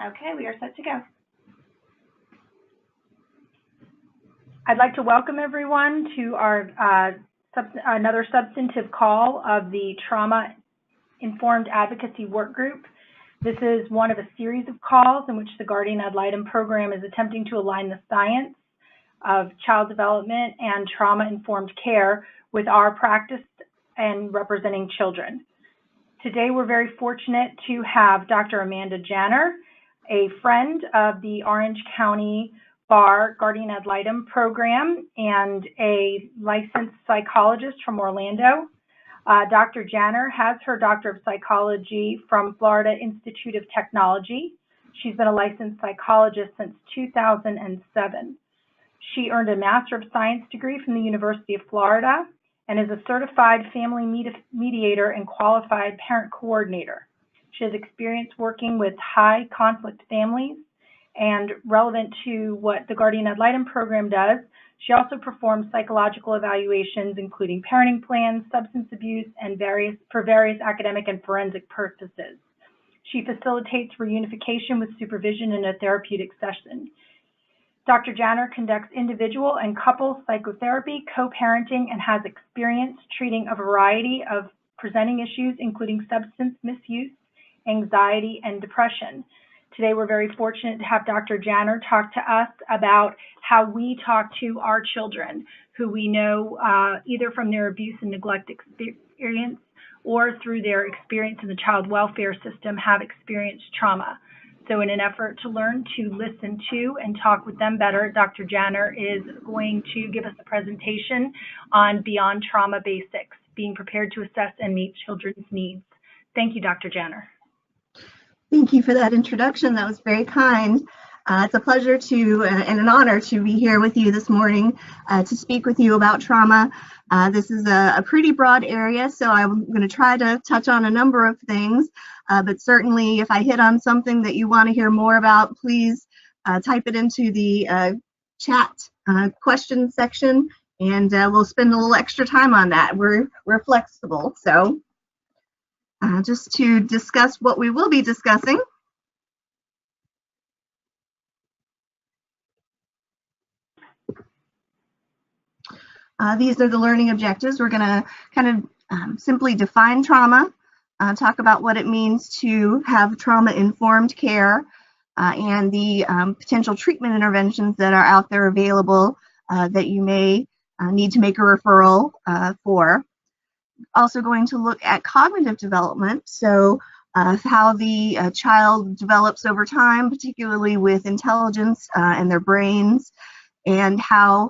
Okay, we are set to go. I'd like to welcome everyone to our another substantive call of the Trauma Informed Advocacy Work Group. This is one of a series of calls in which the Guardian Ad Litem program is attempting to align the science of child development and trauma-informed care with our practice and representing children. Today, we're very fortunate to have Dr. Amanda Janner, a friend of the Orange County Bar Guardian Ad Litem program and a licensed psychologist from Orlando. Dr. Janner has her Doctor of Psychology from Florida Institute of Technology. She's been a licensed psychologist since 2007. She earned a Master of Science degree from the University of Florida and is a certified family mediator and qualified parent coordinator. She has experience working with high conflict families, and relevant to what the Guardian Ad Litem program does, she also performs psychological evaluations, including parenting plans, substance abuse, and for various academic and forensic purposes. She facilitates reunification with supervision in a therapeutic session. Dr. Janner conducts individual and couple psychotherapy, co-parenting, and has experience treating a variety of presenting issues, including substance misuse, anxiety, and depression. Today, we're very fortunate to have Dr. Janner talk to us about how we talk to our children who we know either from their abuse and neglect experience or through their experience in the child welfare system have experienced trauma. So in an effort to learn to listen to and talk with them better, Dr. Janner is going to give us a presentation on Beyond Trauma Basics, being prepared to assess and meet children's needs. Thank you, Dr. Janner. Thank you for that introduction. That was very kind. It's a pleasure and an honor to be here with you this morning to speak with you about trauma. This is a pretty broad area, so I'm going to try to touch on a number of things, but certainly if I hit on something that you want to hear more about, please type it into the chat question section, and we'll spend a little extra time on that. We're flexible, so just to discuss what we will be discussing. These are the learning objectives. We're going to kind of simply define trauma, talk about what it means to have trauma-informed care, and the potential treatment interventions that are out there available that you may need to make a referral for. Also going to look at cognitive development, so how the child develops over time, particularly with intelligence and their brains, and how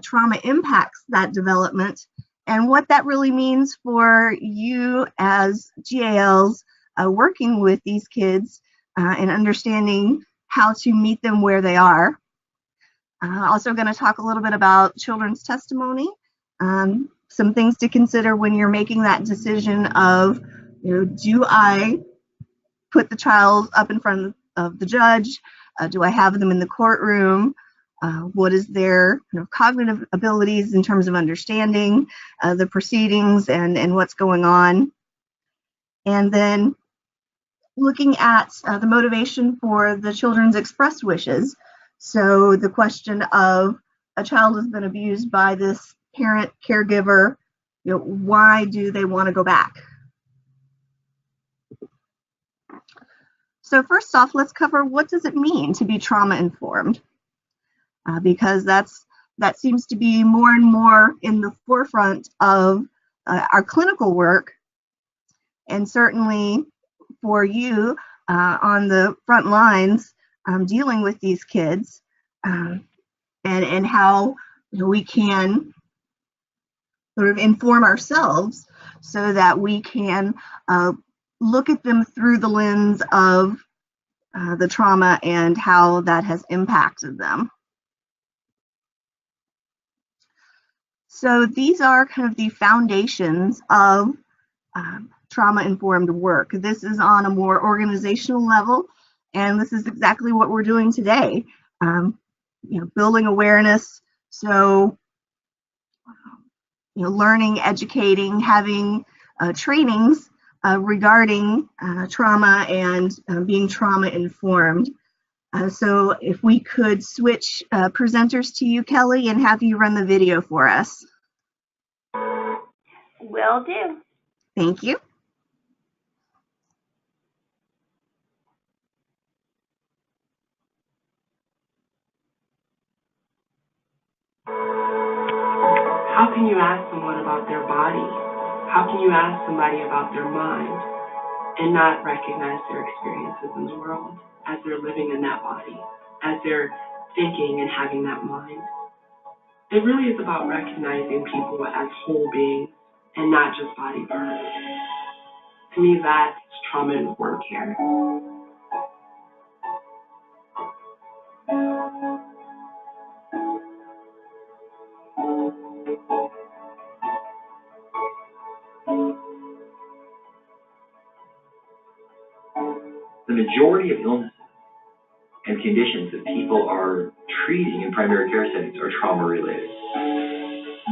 trauma impacts that development, and what that really means for you as GALs working with these kids and understanding how to meet them where they are. Also going to talk a little bit about children's testimony, some things to consider when you're making that decision of, do I put the child up in front of the judge? Do I have them in the courtroom? What is their cognitive abilities in terms of understanding the proceedings and what's going on? And then looking at the motivation for the children's expressed wishes. So the question of a child has been abused by this parent, caregiver, why do they want to go back? So first off, let's cover what does it mean to be trauma informed? Because that seems to be more and more in the forefront of our clinical work, and certainly for you on the front lines dealing with these kids, and how we can sort of inform ourselves so that we can look at them through the lens of the trauma and how that has impacted them. So these are kind of the foundations of trauma-informed work. This is on a more organizational level, and this is exactly what we're doing today. Building awareness, so learning, educating, having trainings regarding trauma and being trauma informed. So if we could switch presenters to you, Kelly, and have you run the video for us. Will do. Thank you. How can you ask someone about their body? How can you ask somebody about their mind and not recognize their experiences in the world as they're living in that body, as they're thinking and having that mind? It really is about recognizing people as whole beings and not just body parts. To me, that's trauma-informed care. The majority of illnesses and conditions that people are treating in primary care settings are trauma-related.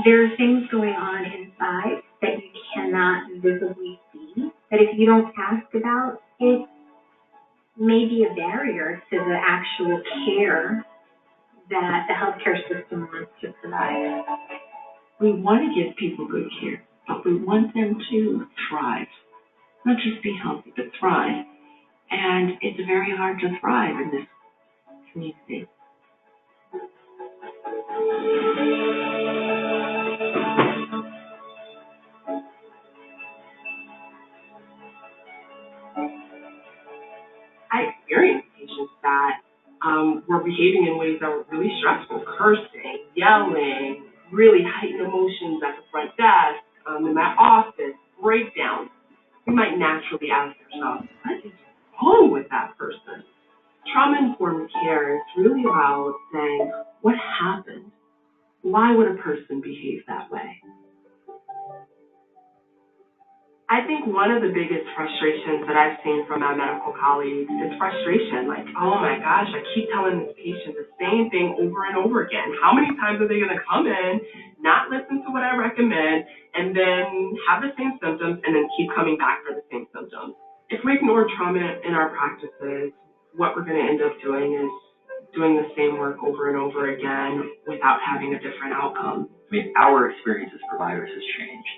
There are things going on inside that you cannot visibly see, that if you don't ask about, it may be a barrier to the actual care that the healthcare system wants to provide. We want to give people good care, but we want them to thrive. Not just be healthy, but thrive. And it's very hard to thrive in this community. I experienced patients that were behaving in ways that were really stressful, cursing, yelling, really heightened emotions at the front desk, in my office, breakdowns. We might naturally ask ourselves, what is wrong with that person? Trauma-informed care is really about saying, what happened? Why would a person behave that way? I think one of the biggest frustrations that I've seen from my medical colleagues is frustration. Like, oh my gosh, I keep telling this patient the same thing over and over again. How many times are they going to come in, not listen to what I recommend, and then have the same symptoms and then keep coming back for the same symptoms? If we ignore trauma in our practices, what we're going to end up doing is doing the same work over and over again without having a different outcome. I mean, our experience as providers has changed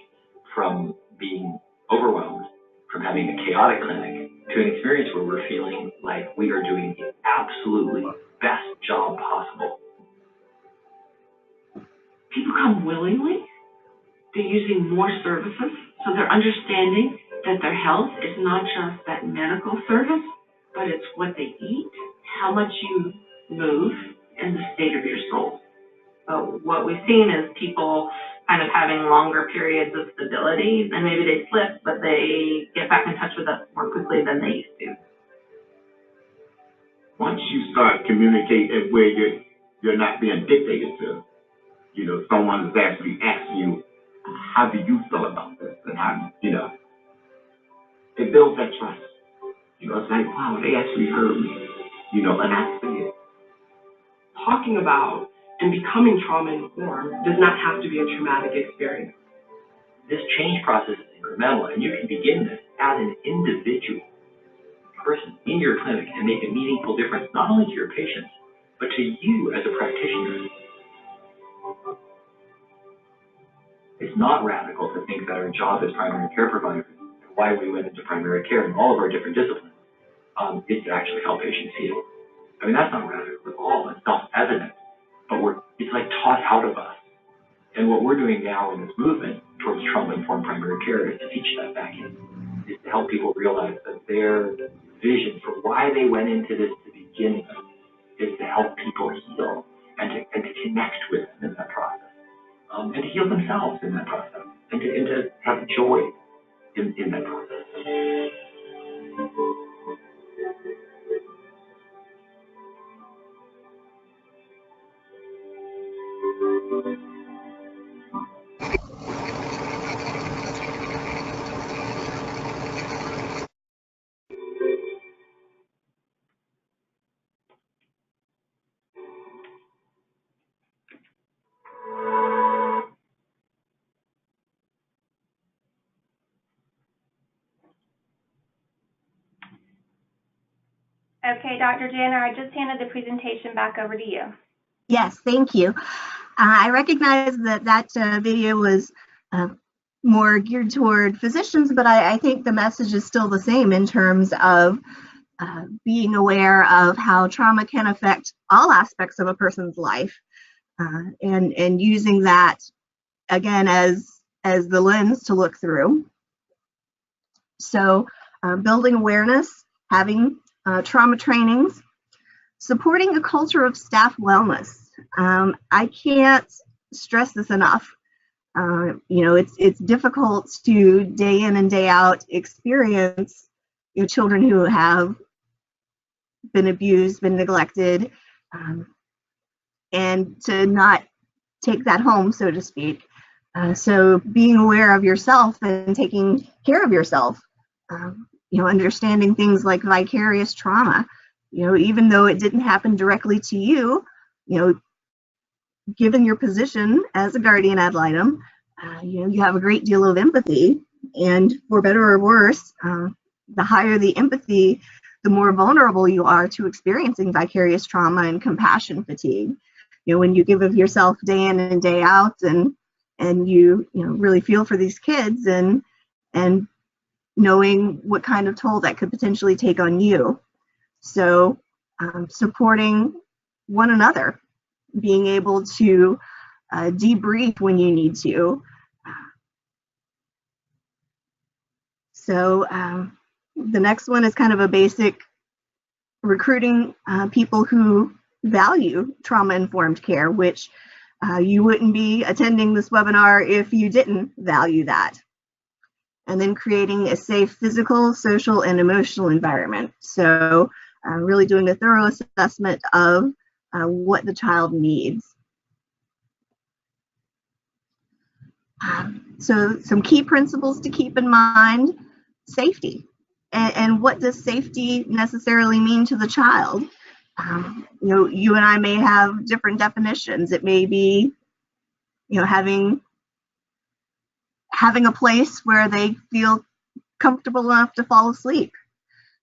from being overwhelmed, from having a chaotic clinic, to an experience where we're feeling like we are doing the absolutely best job possible. People come willingly. They're using more services, so they're understanding that their health is not just that medical service, but it's what they eat, how much you move, and the state of your soul. So what we've seen is people kind of having longer periods of stability, and maybe they slip, but they get back in touch with us more quickly than they used to. Once you start communicating where you're not being dictated to, someone is actually asking you, how do you feel about this? And how, it builds that trust. It's like, wow, they actually heard me, and I see it. Talking about and becoming trauma-informed does not have to be a traumatic experience. This change process is incremental, and you can begin this as an individual person in your clinic and make a meaningful difference, not only to your patients, but to you as a practitioner. It's not radical to think that our job as primary care providers, why we went into primary care in all of our different disciplines, is to actually help patients heal. I mean, that's not radical at all. It's self-evident, but it's like taught out of us. And what we're doing now in this movement towards trauma-informed primary care is to teach that back in, is to help people realize that their vision for why they went into this to begin with is to help people heal and to connect with them in that process, and to heal themselves in that process, and to have joy in that process. Okay, Dr. Janner, I just handed the presentation back over to you. Yes, thank you. I recognize that video was more geared toward physicians, but I think the message is still the same in terms of being aware of how trauma can affect all aspects of a person's life, and using that again as the lens to look through. So building awareness, having trauma trainings, supporting a culture of staff wellness. I can't stress this enough. It's difficult to day in and day out experience children who have been abused, been neglected, and to not take that home, so to speak. So being aware of yourself and taking care of yourself, understanding things like vicarious trauma, even though it didn't happen directly to you, given your position as a guardian ad litem, you have a great deal of empathy, and for better or worse, the higher the empathy, the more vulnerable you are to experiencing vicarious trauma and compassion fatigue. When you give of yourself day in and day out, and you really feel for these kids, and knowing what kind of toll that could potentially take on you. So supporting one another, being able to debrief when you need to. So the next one is kind of a basic: recruiting people who value trauma-informed care, which you wouldn't be attending this webinar if you didn't value that. And then creating a safe physical, social, and emotional environment. So really doing a thorough assessment of what the child needs. So some key principles to keep in mind: safety. And what does safety necessarily mean to the child? You and I may have different definitions. It may be, having a place where they feel comfortable enough to fall asleep,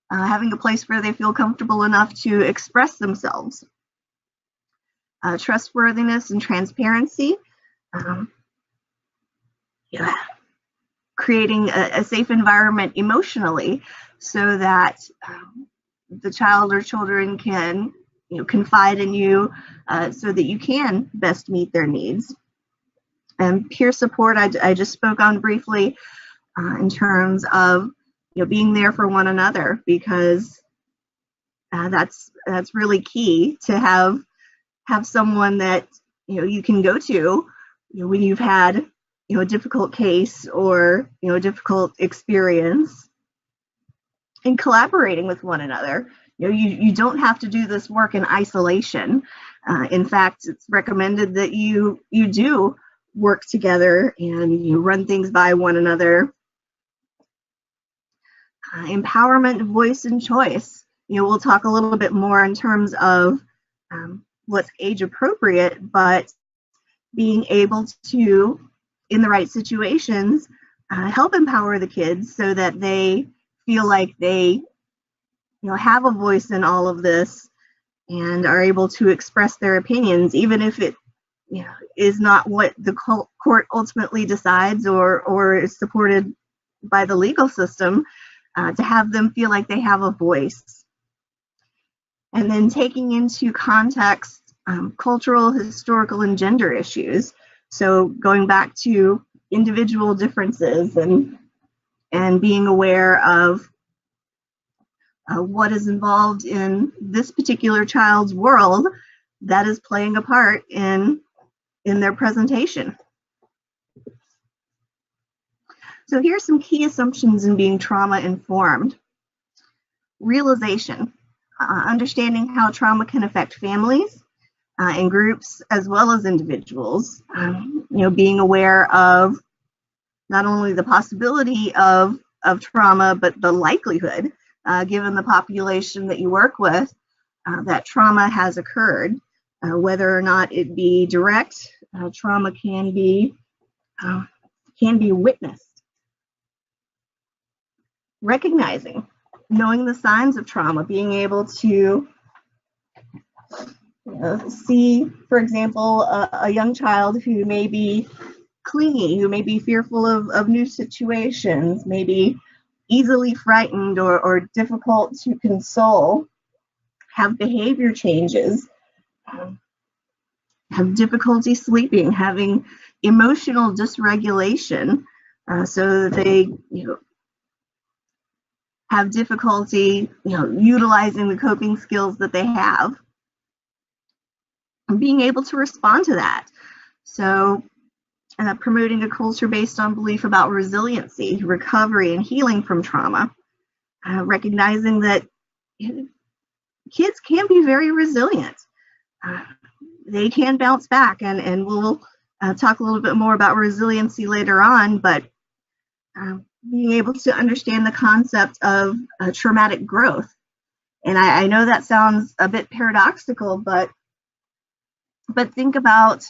having a place where they feel comfortable enough to express themselves, trustworthiness and transparency, creating a safe environment emotionally, so that the child or children can confide in you, so that you can best meet their needs. And peer support, I just spoke on briefly, in terms of being there for one another, because that's really key, to have someone that you can go to when you've had a difficult case or a difficult experience, and collaborating with one another. You don't have to do this work in isolation. In fact, it's recommended that you do work together and you run things by one another. Empowerment, voice, and choice. We'll talk a little bit more in terms of what's age appropriate, but being able to, in the right situations, help empower the kids so that they feel like they have a voice in all of this and are able to express their opinions, even if it is not what the court ultimately decides or is supported by the legal system, to have them feel like they have a voice. And then taking into context cultural, historical, and gender issues. So going back to individual differences and being aware of what is involved in this particular child's world that is playing a part in their presentation. So here's some key assumptions in being trauma informed. Realization, understanding how trauma can affect families and groups as well as individuals. Being aware of not only the possibility of trauma, but the likelihood, given the population that you work with, that trauma has occurred. Whether or not it be direct, trauma can be witnessed. Recognizing knowing the signs of trauma, being able to see, for example, a young child who may be clingy, who may be fearful of new situations, maybe easily frightened or difficult to console, have behavior changes, have difficulty sleeping, having emotional dysregulation, so that they have difficulty utilizing the coping skills that they have, and being able to respond to that. So promoting a culture based on belief about resiliency, recovery, and healing from trauma, recognizing that kids can be very resilient. They can bounce back, and we'll talk a little bit more about resiliency later on, but being able to understand the concept of traumatic growth. And I know that sounds a bit paradoxical, but think about,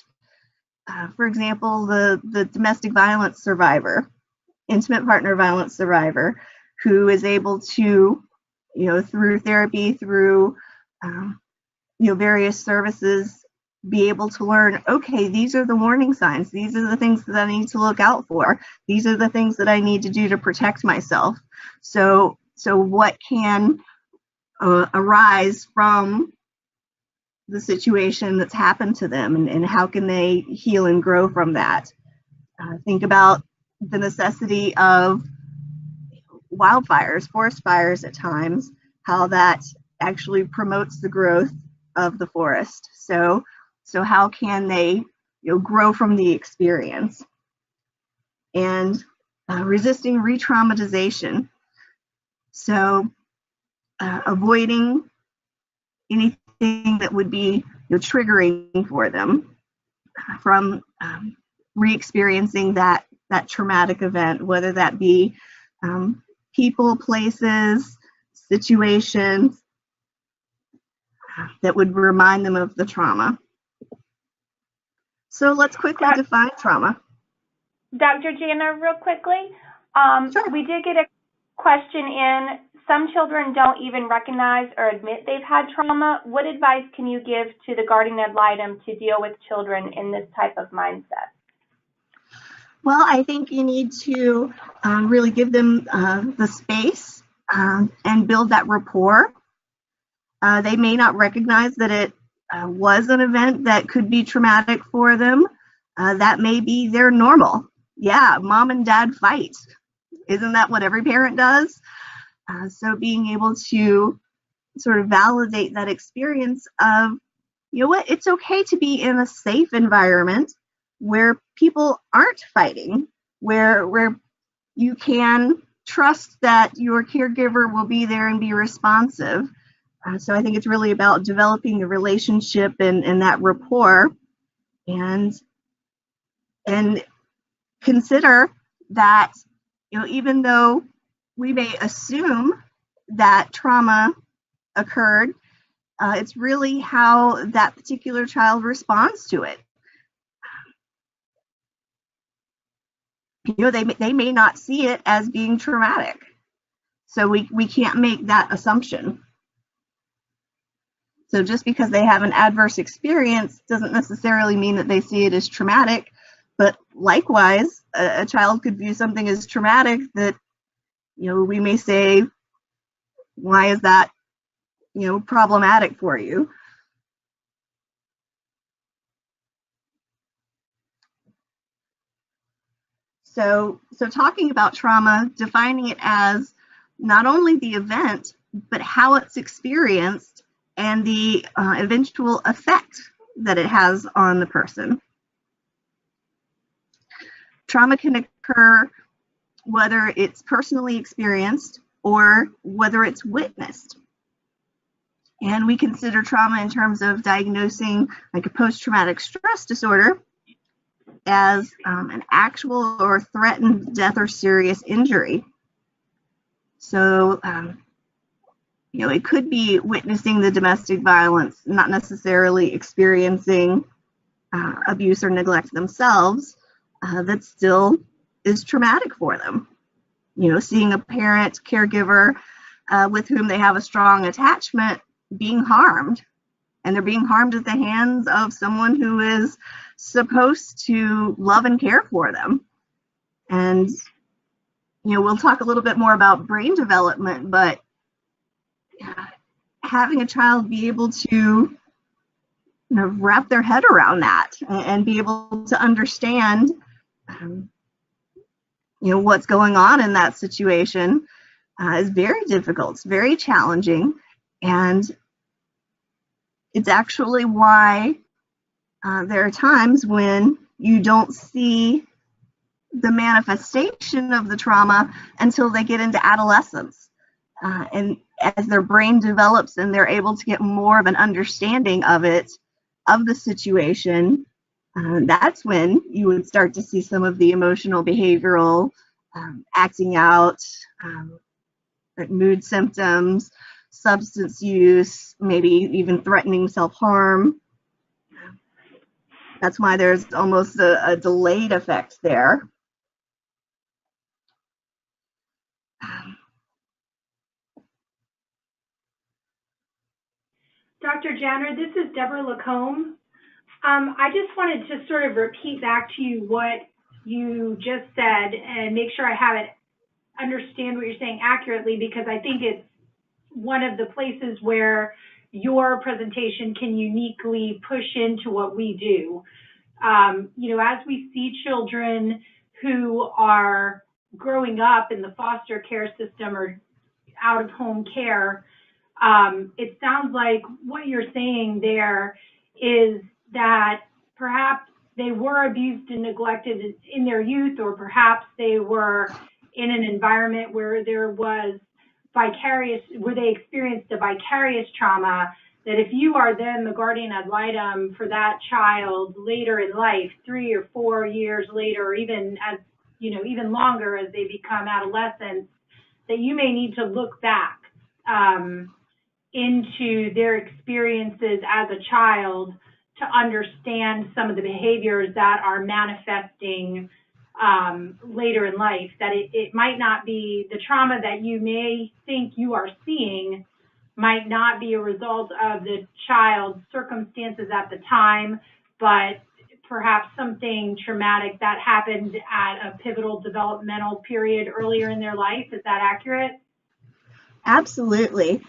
for example, the domestic violence survivor, intimate partner violence survivor, who is able to, through therapy, through various services, be able to learn, okay, these are the warning signs. These are the things that I need to look out for. These are the things that I need to do to protect myself. So what can arise from the situation that's happened to them, and how can they heal and grow from that? Think about the necessity of wildfires, forest fires at times, how that actually promotes the growth of the forest. So how can they grow from the experience? And resisting re-traumatization. So avoiding anything that would be triggering for them from re-experiencing that traumatic event, whether that be people, places, situations that would remind them of the trauma. So let's quickly define trauma. Dr. Jana, real quickly, Sure. We did get a question in. Some children don't even recognize or admit they've had trauma. What advice can you give to the guardian ad litem to deal with children in this type of mindset? Well, I think you need to really give them the space and build that rapport. They may not recognize that it was an event that could be traumatic for them. That may be their normal. Yeah, mom and dad fight. Isn't that what every parent does? So being able to sort of validate that experience of, what, it's okay to be in a safe environment where people aren't fighting, where you can trust that your caregiver will be there and be responsive. So I think it's really about developing the relationship and that rapport, and consider that, even though we may assume that trauma occurred, it's really how that particular child responds to it. They may not see it as being traumatic, so we can't make that assumption. So just because they have an adverse experience doesn't necessarily mean that they see it as traumatic. But likewise, a child could view something as traumatic that, we may say, why is that, problematic for you? So talking about trauma, defining it as not only the event, but how it's experienced and the eventual effect that it has on the person. Trauma can occur whether it's personally experienced or whether it's witnessed. And we consider trauma in terms of diagnosing like a post-traumatic stress disorder as an actual or threatened death or serious injury. So, it could be witnessing the domestic violence, not necessarily experiencing abuse or neglect themselves, that still is traumatic for them. Seeing a parent, caregiver with whom they have a strong attachment being harmed. And they're being harmed at the hands of someone who is supposed to love and care for them. And, we'll talk a little bit more about brain development, but having a child be able to wrap their head around that and be able to understand, what's going on in that situation is very difficult. It's very challenging. And it's actually why there are times when you don't see the manifestation of the trauma until they get into adolescence. And as their brain develops and they're able to get more of an understanding of it, of the situation, that's when you would start to see some of the emotional, behavioral, acting out, mood symptoms, substance use, maybe even threatening self-harm. That's why there's almost a delayed effect there. Dr. Janner, this is Deborah Lacombe. I just wanted to sort of repeat back to you what you just said and make sure I have it, understand what you're saying accurately, because I think it's one of the places where your presentation can uniquely push into what we do. As we see children who are growing up in the foster care system or out of home care, it sounds like what you're saying there is that perhaps they were abused and neglected in their youth, or perhaps they were in an environment where there was where they experienced a vicarious trauma, that if you are then the guardian ad litem for that child later in life, 3 or 4 years later, or even even longer as they become adolescents, that you may need to look back into their experiences as a child to understand some of the behaviors that are manifesting later in life, that it might not be the trauma that you may think you are seeing, might not be a result of the child's circumstances at the time, but perhaps something traumatic that happened at a pivotal developmental period earlier in their life. Is that accurate? Absolutely.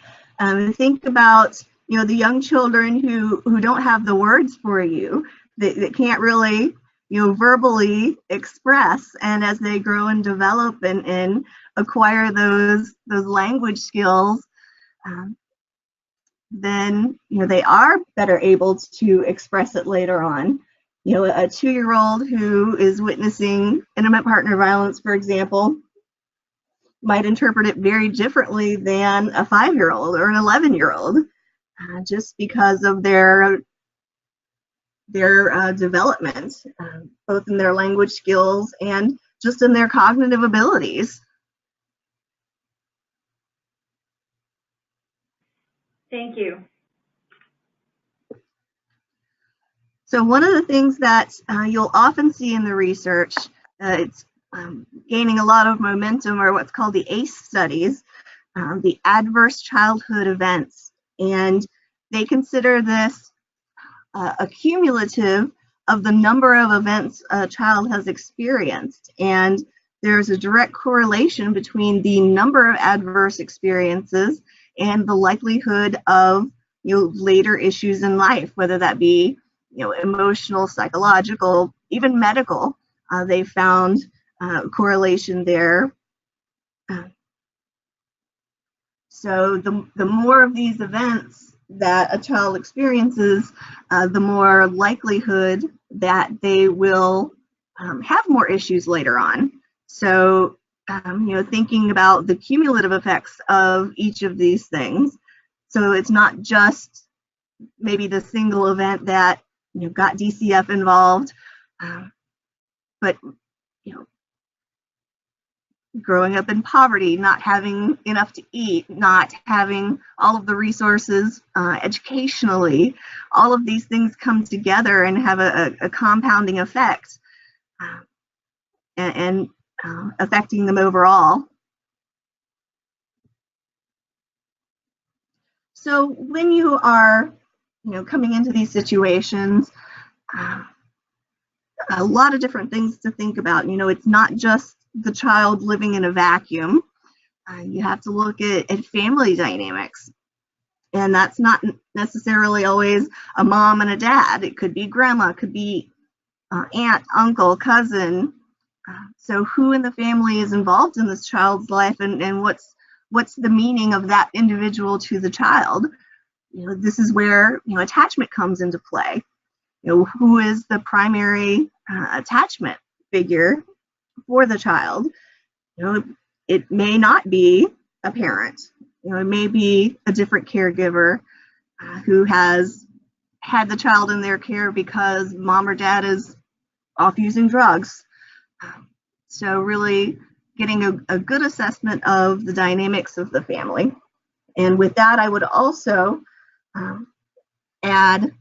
Think about the young children who don't have the words for you, that can't really verbally express, and as they grow and develop and acquire those language skills, then they are better able to express it later on. A 2-year-old who is witnessing intimate partner violence, for example, might interpret it very differently than a 5-year-old or an 11-year-old, just because of their development, both in their language skills and just in their cognitive abilities. Thank you. So one of the things that you'll often see in the research, it's gaining a lot of momentum, are what's called the ACE studies, the adverse childhood events. And they consider this a cumulative of the number of events a child has experienced. And there's a direct correlation between the number of adverse experiences and the likelihood of later issues in life, whether that be emotional, psychological, even medical. They found correlation there. So the more of these events that a child experiences, the more likelihood that they will have more issues later on. So thinking about the cumulative effects of each of these things. So it's not just maybe the single event that got DCF involved, but growing up in poverty, not having enough to eat, not having all of the resources educationally, all of these things come together and have a compounding effect and affecting them overall. So when you are, coming into these situations, a lot of different things to think about. It's not just the child living in a vacuum. You have to look at family dynamics. And that's not necessarily always a mom and a dad. It could be grandma, it could be aunt, uncle, cousin. So who in the family is involved in this child's life, and what's the meaning of that individual to the child? This is where attachment comes into play. Who is the primary attachment figure for the child? It may not be a parent. It may be a different caregiver who has had the child in their care because mom or dad is off using drugs. So really getting a good assessment of the dynamics of the family. And with that, I would also add,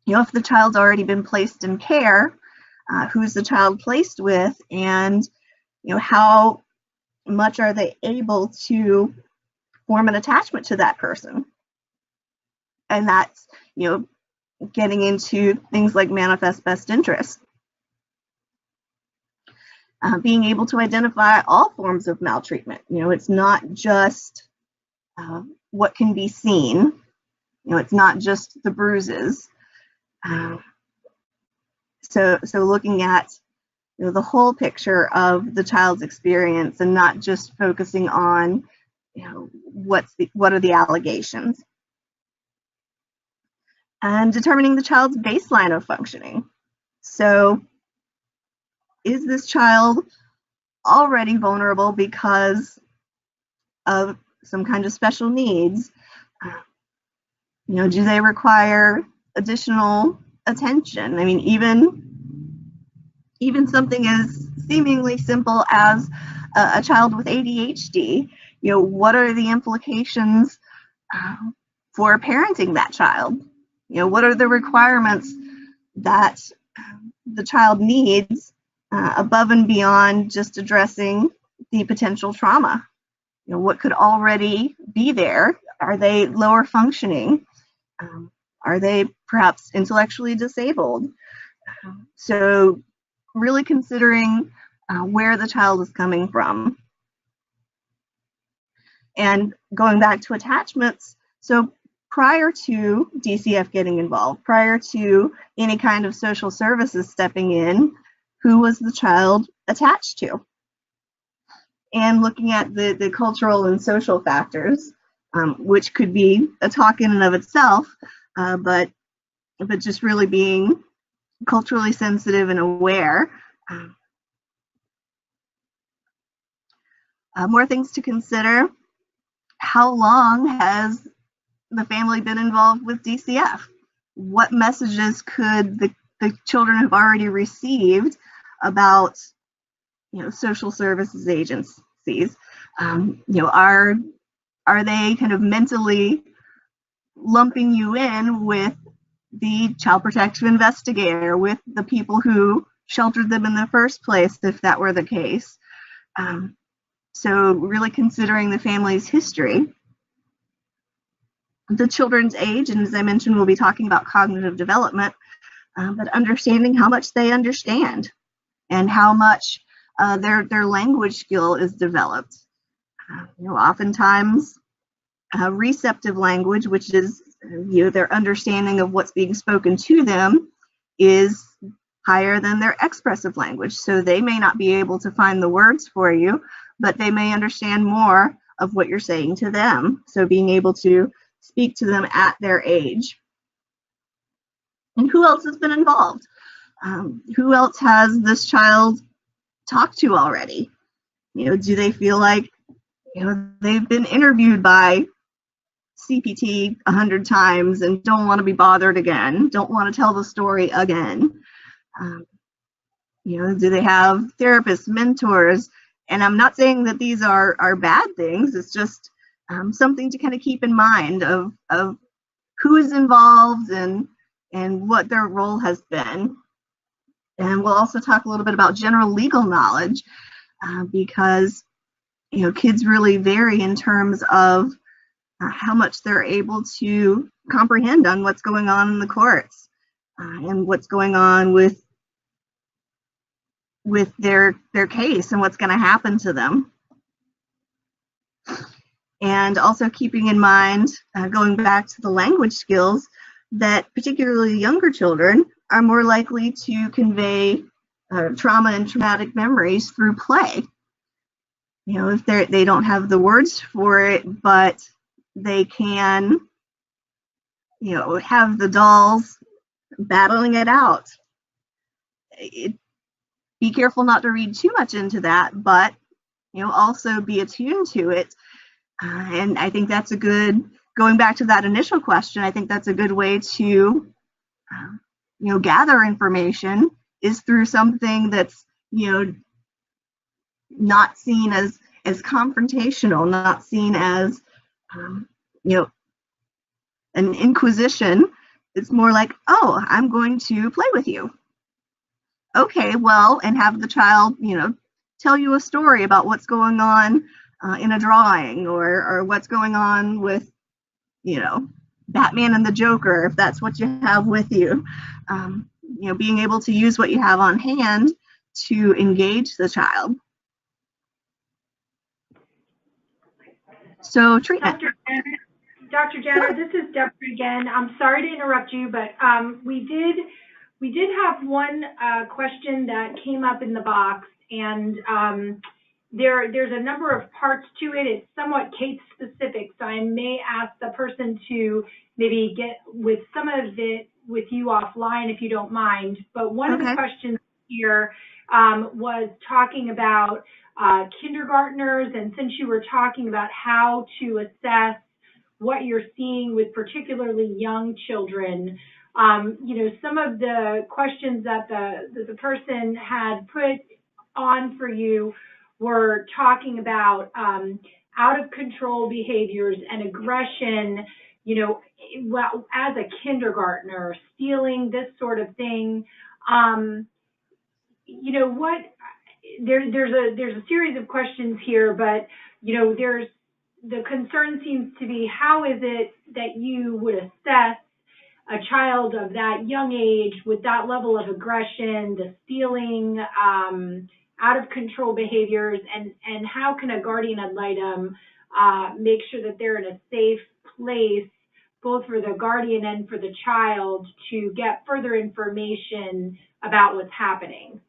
if the child's already been placed in care, who's the child placed with, and how much are they able to form an attachment to that person. And that's, getting into things like manifest best interest. Being able to identify all forms of maltreatment. It's not just what can be seen. It's not just the bruises. So looking at the whole picture of the child's experience and not just focusing on what are the allegations. And determining the child's baseline of functioning. So is this child already vulnerable because of some kind of special needs? Do they require additional attention? I mean, even something as seemingly simple as a child with ADHD, what are the implications for parenting that child? What are the requirements that the child needs above and beyond just addressing the potential trauma? What could already be there? Are they lower functioning? Are they perhaps intellectually disabled? So really considering where the child is coming from. And going back to attachments, so prior to DCF getting involved, prior to any kind of social services stepping in, who was the child attached to? And looking at the cultural and social factors, which could be a talk in and of itself, but just really being culturally sensitive and aware. More things to consider. How long has the family been involved with DCF? What messages could the children have already received about social services agencies? Are they kind of mentally lumping you in with the child protective investigator, with the people who sheltered them in the first place, if that were the case? So really considering the family's history, the children's age, and as I mentioned, we'll be talking about cognitive development, but understanding how much they understand and how much their language skill is developed. Oftentimes receptive language, which is their understanding of what's being spoken to them, is higher than their expressive language. So they may not be able to find the words for you, but they may understand more of what you're saying to them. So being able to speak to them at their age. And who else has been involved? Who else has this child talked to already? Do they feel like they've been interviewed by CPT 100 times and don't want to be bothered again, don't want to tell the story again? Do they have therapists, mentors? And I'm not saying that these are bad things. It's just something to kind of keep in mind of who is involved and what their role has been. And we'll also talk a little bit about general legal knowledge because kids really vary in terms of how much they're able to comprehend on what's going on in the courts and what's going on with their case and what's going to happen to them. And also keeping in mind, going back to the language skills, that particularly younger children are more likely to convey trauma and traumatic memories through play. You know, if they don't have the words for it, but they can, you know, have the dolls battling it out. Be careful not to read too much into that, but, you know, also be attuned to it. And I think that's a good, going back to that initial question, I think that's a good way to, you know, gather information is through something that's, you know, not seen as confrontational, not seen as, you know, an inquisition. It's more like, oh, I'm going to play with you. Okay, well, and have the child, you know, tell you a story about what's going on in a drawing, or what's going on with, you know, Batman and the Joker, if that's what you have with you. You know, being able to use what you have on hand to engage the child. So treatment. Dr. Janner, this is Deborah again. I'm sorry to interrupt you, but we did have one question that came up in the box, and there's a number of parts to it. It's somewhat case specific, so I may ask the person to maybe get with some of it with you offline if you don't mind. But one of the questions here was talking about kindergartners, and since you were talking about how to assess what you're seeing with particularly young children, you know, some of the questions that the person had put on for you were talking about out of control behaviors and aggression, you know, well, as a kindergartner, stealing, this sort of thing. You know, what there's a series of questions here, but you know, the concern seems to be, how is it that you would assess a child of that young age with that level of aggression, the stealing, out of control behaviors, and how can a guardian ad litem make sure that they're in a safe place, both for the guardian and for the child, to get further information about what's happening?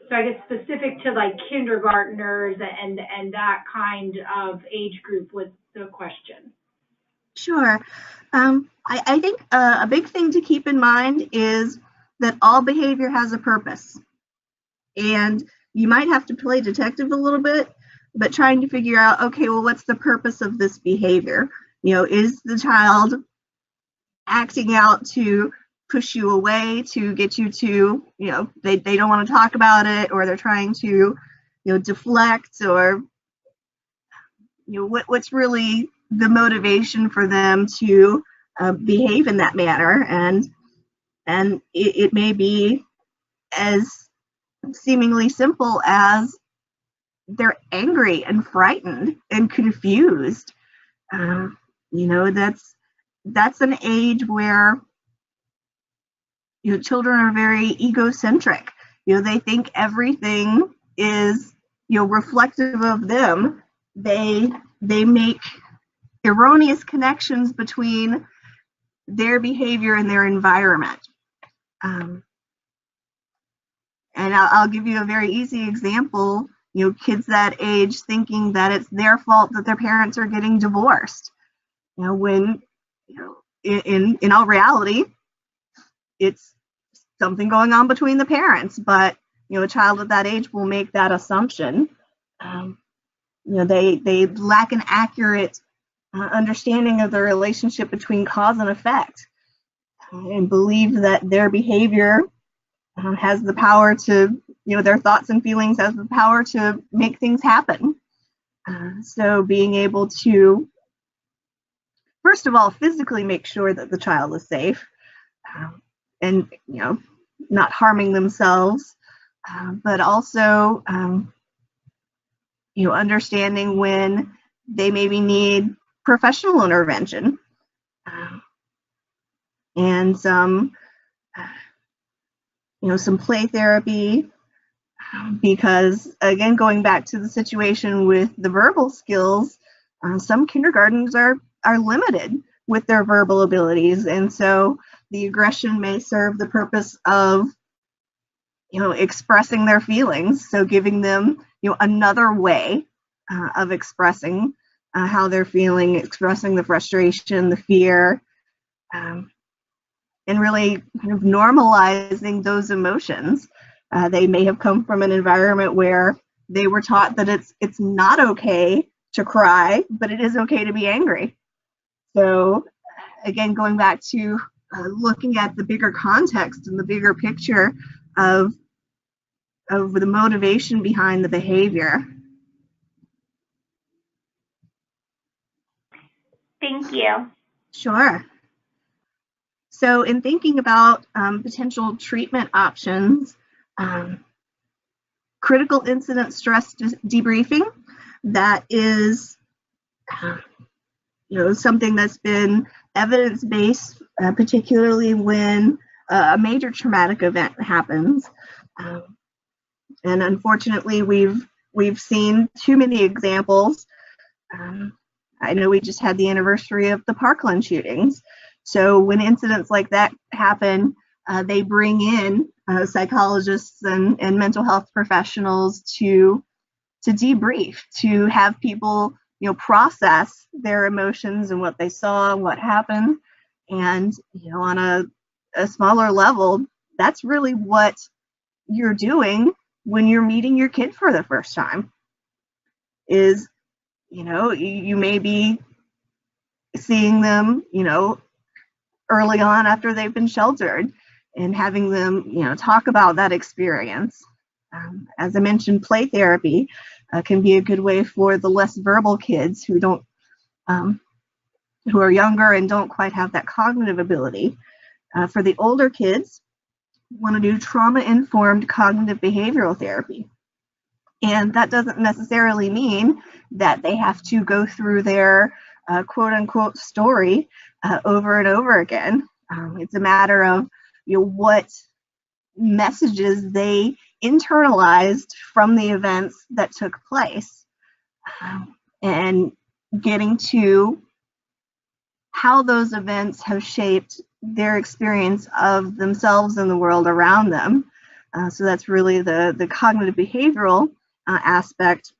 So I guess specific to like kindergartners and that kind of age group was the question. Sure. I think a big thing to keep in mind is that all behavior has a purpose. And you might have to play detective a little bit, but trying to figure out, okay, well, what's the purpose of this behavior? You know, is the child acting out to push you away, to get you to, you know, they don't want to talk about it, or they're trying to, you know, deflect, or, you know, what's really the motivation for them to behave in that manner? And it may be as seemingly simple as they're angry and frightened and confused. You know, that's an age where, you know, children are very egocentric. You know, they think everything is, you know, reflective of them. They make erroneous connections between their behavior and their environment. And I'll give you a very easy example. You know, kids that age thinking that it's their fault that their parents are getting divorced. You know, when, you know, in all reality, it's something going on between the parents. But, you know, a child at that age will make that assumption. You know, they lack an accurate understanding of the relationship between cause and effect, and believe that their behavior has the power to, you know, their thoughts and feelings has the power to make things happen. So being able to, first of all, physically make sure that the child is safe, and, you know, not harming themselves, but also, you know, understanding when they maybe need professional intervention and some play therapy, because again, going back to the situation with the verbal skills, some kindergartners are limited with their verbal abilities, and so the aggression may serve the purpose of expressing their feelings, so giving them another way of expressing how they're feeling, expressing the frustration, the fear, and really kind of normalizing those emotions. They may have come from an environment where they were taught that it's not okay to cry, but it is okay to be angry. So again, going back to looking at the bigger context and the bigger picture of the motivation behind the behavior. Thank you. Sure. So in thinking about potential treatment options, critical incident stress debriefing, that is something that's been evidence-based, particularly when a major traumatic event happens. And unfortunately, we've seen too many examples. I know we just had the anniversary of the Parkland shootings. So when incidents like that happen, they bring in psychologists and mental health professionals to debrief, to have people process their emotions and what they saw, what happened. And on a smaller level, that's really what you're doing when you're meeting your kid for the first time. Is you may be seeing them early on after they've been sheltered, and having them talk about that experience. As I mentioned, play therapy can be a good way for the less verbal kids who are younger and don't quite have that cognitive ability. For the older kids, want to do trauma-informed cognitive behavioral therapy. And that doesn't necessarily mean that they have to go through their quote-unquote story over and over again. It's a matter of what messages they internalized from the events that took place, and getting to how those events have shaped their experience of themselves and the world around them. So that's really the cognitive behavioral aspect,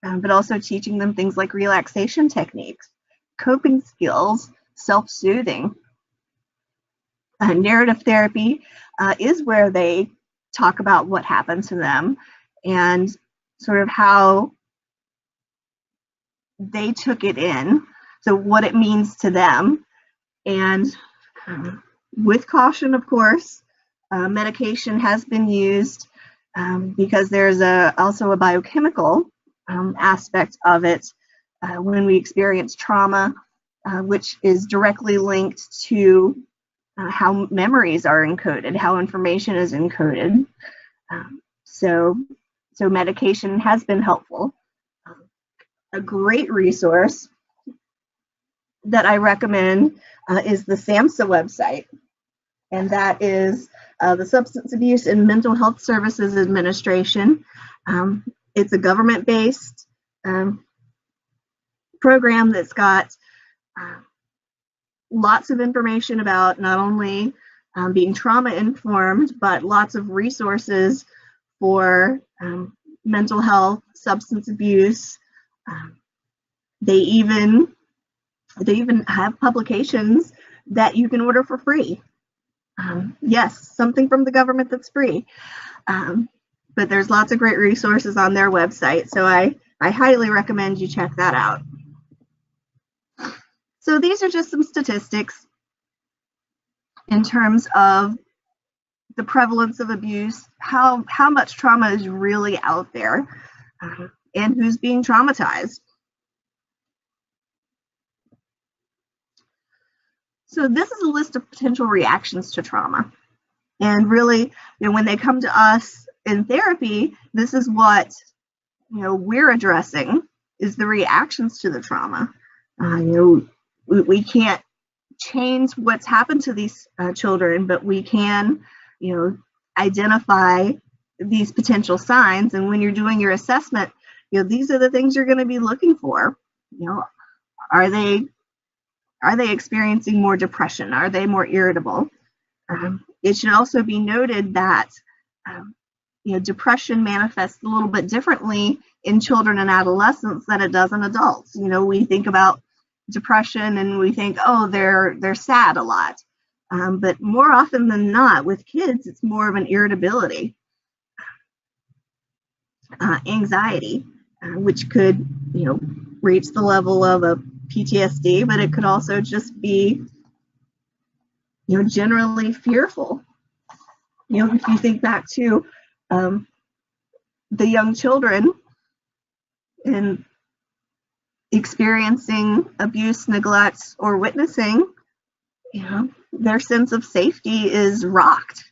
but also teaching them things like relaxation techniques, coping skills, self-soothing. Narrative therapy is where they talk about what happened to them and sort of how they took it in, so what it means to them. And with caution, of course, medication has been used because there's also a biochemical aspect of it when we experience trauma, which is directly linked to how memories are encoded, how information is encoded. So medication has been helpful. A great resource that I recommend is the SAMHSA website, and that is the Substance Abuse and Mental Health Services Administration. It's a government-based program that's got lots of information about not only being trauma-informed, but lots of resources for mental health, substance abuse. They even have publications that you can order for free. Yes, something from the government that's free. But there's lots of great resources on their website, so I highly recommend you check that out. So these are just some statistics in terms of the prevalence of abuse, how much trauma is really out there, and who's being traumatized. So this is a list of potential reactions to trauma. And really, when they come to us in therapy, this is what we're addressing, is the reactions to the trauma. We can't change what's happened to these children, but we can, identify these potential signs. And when you're doing your assessment, these are the things you're going to be looking for. Are they experiencing more depression? Are they more irritable? It should also be noted that depression manifests a little bit differently in children and adolescents than it does in adults. We think about depression and we think, oh, they're sad a lot. But more often than not, with kids, it's more of an irritability, anxiety, which could, reach the level of a PTSD, but it could also just be, generally fearful. If you think back to the young children and experiencing abuse, neglect, or witnessing, their sense of safety is rocked.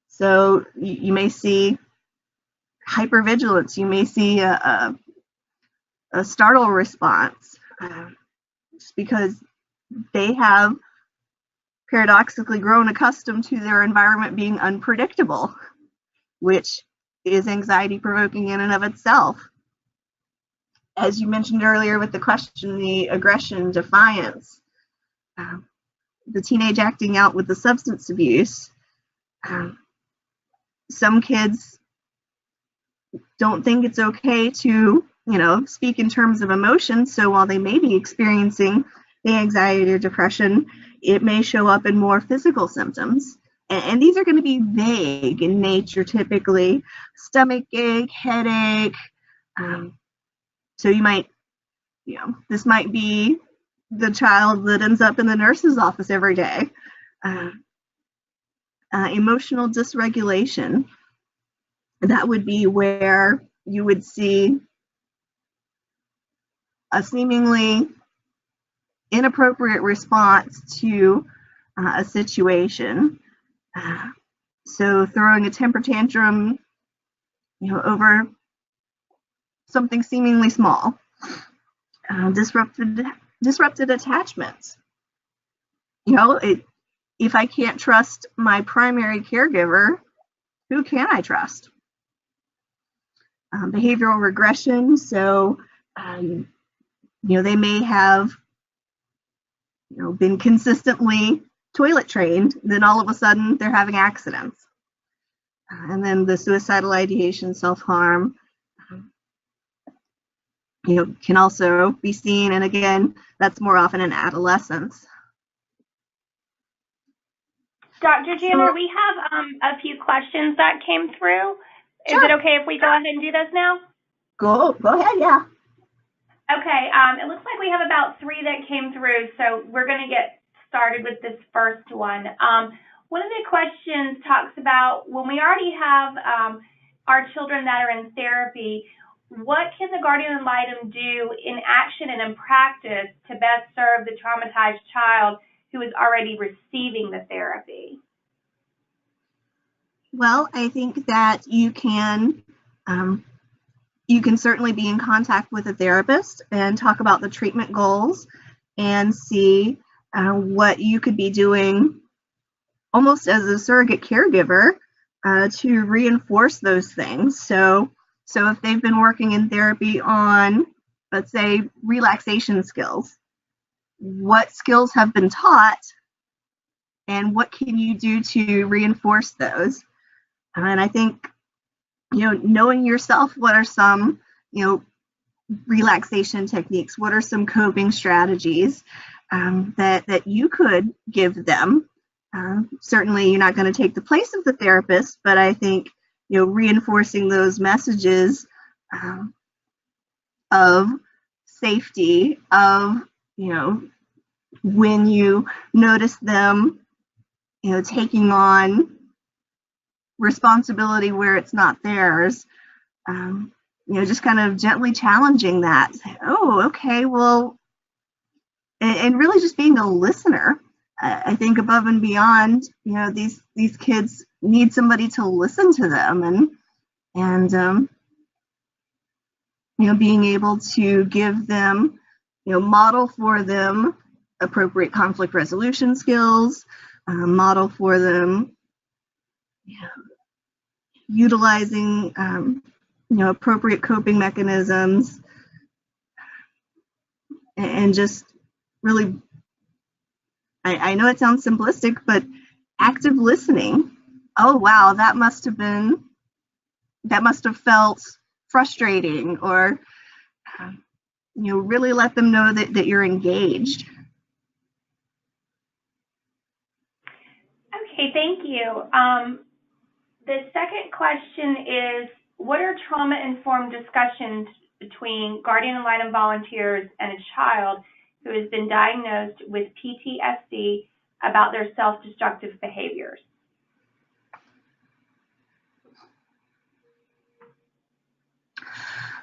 So you may see hypervigilance, you may see a startle response, just because they have paradoxically grown accustomed to their environment being unpredictable, which is anxiety provoking in and of itself. As you mentioned earlier with the question, the aggression, defiance, the teenage acting out with the substance abuse. Some kids don't think it's okay to, speak in terms of emotion. So while they may be experiencing the anxiety or depression, it may show up in more physical symptoms. And these are going to be vague in nature, typically. Stomach ache, headache. So you might, this might be the child that ends up in the nurse's office every day. Emotional dysregulation. That would be where you would see a seemingly inappropriate response to a situation. So throwing a temper tantrum, over something seemingly small. Disrupted attachments. If I can't trust my primary caregiver, who can I trust? Behavioral regression. So, they may have, been consistently toilet trained, then all of a sudden they're having accidents. And then the suicidal ideation, self-harm, can also be seen. And again, that's more often in adolescence. Dr. Janner, we have a few questions that came through. Is it okay if we go ahead and do those now? Go ahead, yeah. Okay, it looks like we have about 3 that came through, so we're going to get started with this first one. One of the questions talks about when we already have our children that are in therapy, what can the guardian ad litem do in action and in practice to best serve the traumatized child who is already receiving the therapy? Well, I think that you can certainly be in contact with a therapist and talk about the treatment goals and see what you could be doing almost as a surrogate caregiver to reinforce those things. So if they've been working in therapy on, let's say, relaxation skills, what skills have been taught and what can you do to reinforce those? And I think, knowing yourself, what are some, relaxation techniques? What are some coping strategies that you could give them? Certainly, you're not going to take the place of the therapist, but I think, reinforcing those messages of safety, of, when you notice them, taking on responsibility where it's not theirs, just kind of gently challenging that. Oh, okay, well, and really just being a listener. I think above and beyond, these kids need somebody to listen to them and being able to give them, model for them appropriate conflict resolution skills, model for them utilizing, appropriate coping mechanisms, and just really, I know it sounds simplistic, but active listening. Oh, wow, that must have felt frustrating, or, really let them know that you're engaged. Okay, thank you. The second question is, what are trauma-informed discussions between guardian ad litem volunteers and a child who has been diagnosed with PTSD about their self-destructive behaviors?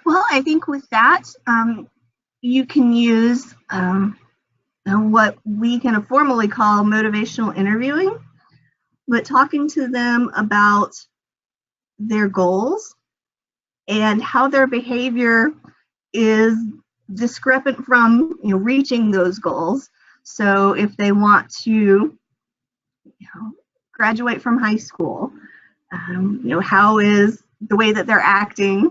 Well, I think with that, you can use what we can formally call motivational interviewing, but talking to them about their goals and how their behavior is discrepant from reaching those goals. So if they want to graduate from high school, how is the way that they're acting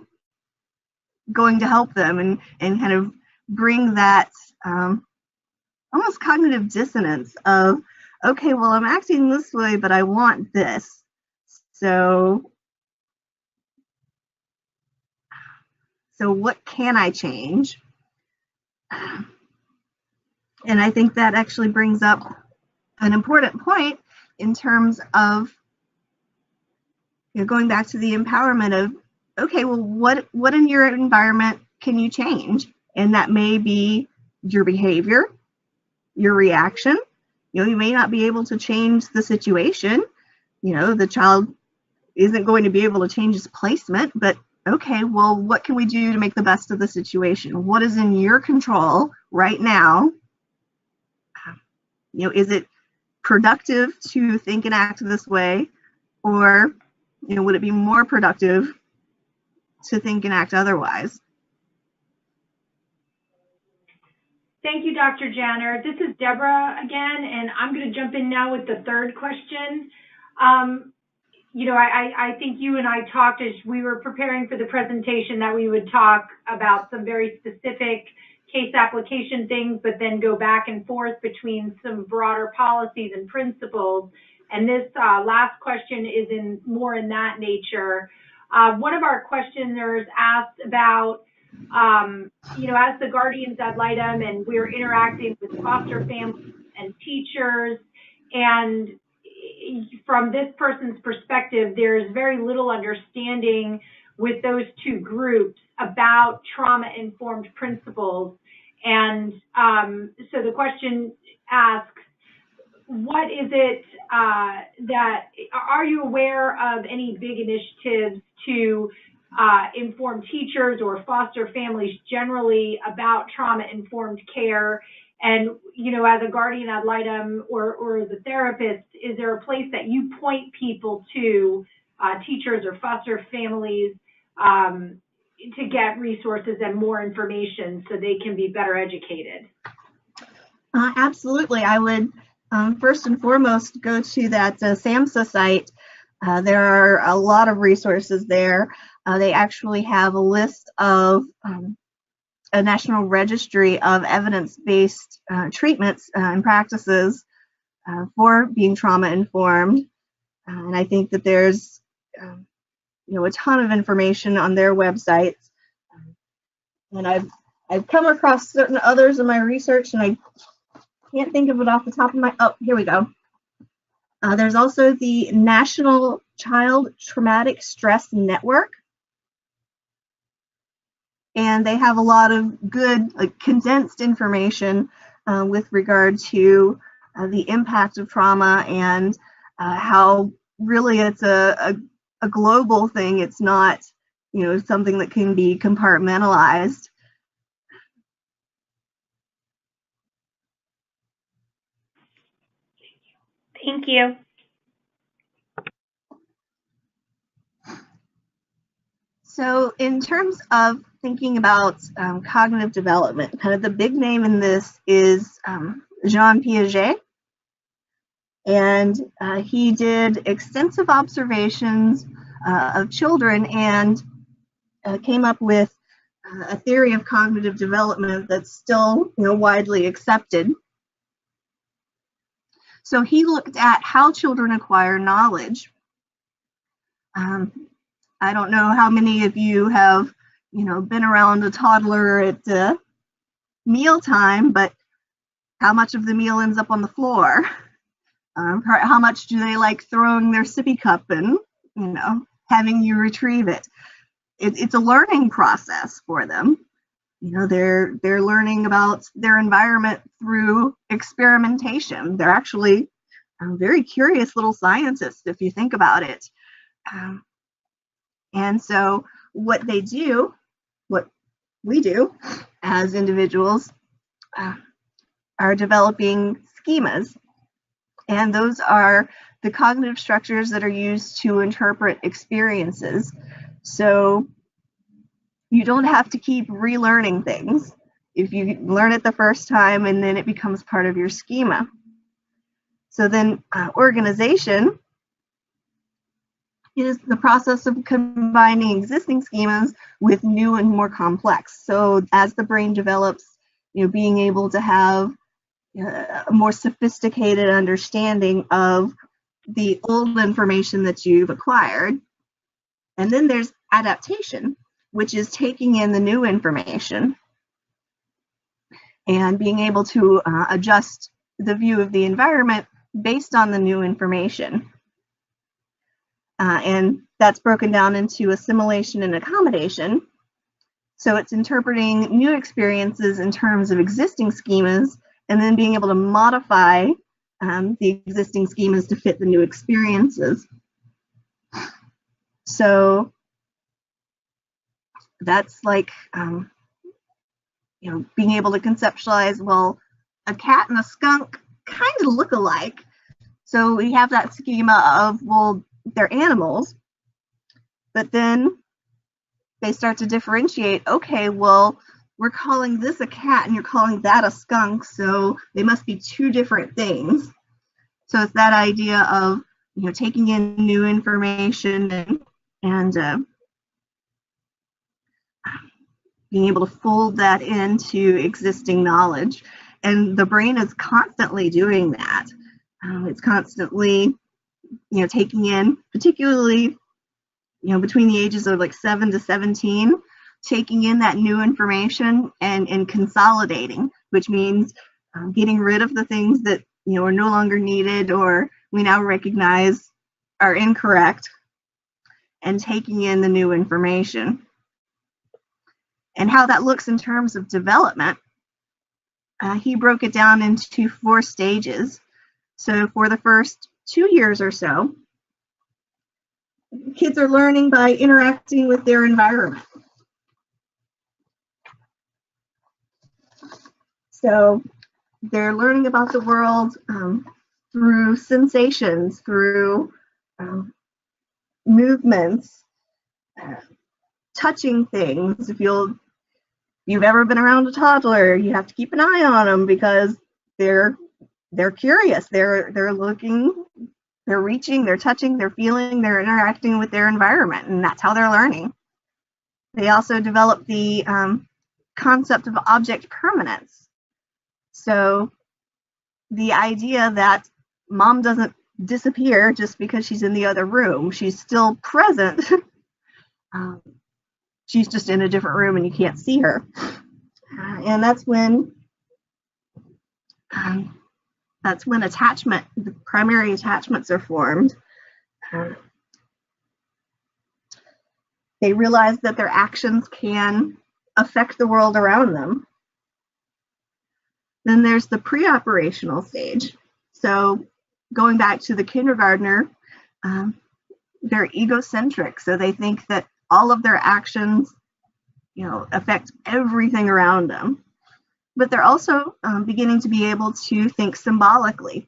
going to help them, and kind of bring that almost cognitive dissonance of, okay, well, I'm acting this way, but I want this. So what can I change? And I think that actually brings up an important point in terms of going back to the empowerment of, okay, well, what in your environment can you change? And that may be your behavior, your reaction. You may not be able to change the situation. The child isn't going to be able to change his placement, but okay, well, what can we do to make the best of the situation? What is in your control right now? Is it productive to think and act this way, or would it be more productive to think and act otherwise? Thank you, Dr. Janner. This is Deborah again, and I'm going to jump in now with the third question. I think you and I talked as we were preparing for the presentation that we would talk about some very specific case application things, but then go back and forth between some broader policies and principles. And this last question is more in that nature. One of our questioners asked about, as the guardians ad litem, and we're interacting with foster families and teachers, and from this person's perspective, there's very little understanding with those two groups about trauma-informed principles. And so the question asks, what is it that, are you aware of any big initiatives to inform teachers or foster families generally about trauma-informed care? And, as a guardian ad litem or as a therapist, is there a place that you point people to, teachers or foster families, to get resources and more information so they can be better educated? Absolutely. I would first and foremost go to that SAMHSA site. There are a lot of resources there. They actually have a list of a national registry of evidence-based treatments and practices for being trauma-informed. And I think that there's a ton of information on their websites. And I've come across certain others in my research, and I can't think of it off the top of my, oh, here we go. There's also the National Child Traumatic Stress Network. And they have a lot of good condensed information with regard to the impact of trauma, and how really it's a global thing. It's not, something that can be compartmentalized. Thank you. So in terms of thinking about cognitive development, kind of the big name in this is Jean Piaget. And he did extensive observations of children and came up with a theory of cognitive development that's still, widely accepted. So he looked at how children acquire knowledge. I don't know how many of you have, been around a toddler at mealtime, but how much of the meal ends up on the floor? How much do they like throwing their sippy cup and, having you retrieve it? It's a learning process for them. They're learning about their environment through experimentation. They're actually very curious little scientists, if you think about it. And so what they do, what we do as individuals, are developing schemas. And those are the cognitive structures that are used to interpret experiences. So you don't have to keep relearning things if you learn it the first time and then it becomes part of your schema. So then organization is the process of combining existing schemas with new and more complex. So as the brain develops, being able to have a more sophisticated understanding of the old information that you've acquired. And then there's adaptation, which is taking in the new information and being able to adjust the view of the environment based on the new information. And that's broken down into assimilation and accommodation. So it's interpreting new experiences in terms of existing schemas and then being able to modify the existing schemas to fit the new experiences. So that's like, being able to conceptualize, well, a cat and a skunk kind of look alike. So we have that schema of, well, they're animals, but then they start to differentiate. Okay, well, we're calling this a cat and you're calling that a skunk, so they must be two different things. So it's that idea of, taking in new information and being able to fold that into existing knowledge. And the brain is constantly doing that. It's constantly, taking in, particularly, between the ages of like 7 to 17, taking in that new information and consolidating, which means getting rid of the things that, are no longer needed or we now recognize are incorrect, and taking in the new information. And how that looks in terms of development, he broke it down into 4 stages. So for the first 2 years or so, kids are learning by interacting with their environment. So they're learning about the world through sensations, through movements, touching things. If you've ever been around a toddler, you have to keep an eye on them because they're curious. They're looking, they're reaching, they're touching, they're feeling, they're interacting with their environment, and that's how they're learning. They also develop the concept of object permanence. So the idea that mom doesn't disappear just because she's in the other room. She's still present. She's just in a different room and you can't see her. And that's when the primary attachments are formed. They realize that their actions can affect the world around them. Then there's the pre-operational stage. So going back to the kindergartner, they're egocentric. So they think that all of their actions, affect everything around them. But they're also beginning to be able to think symbolically.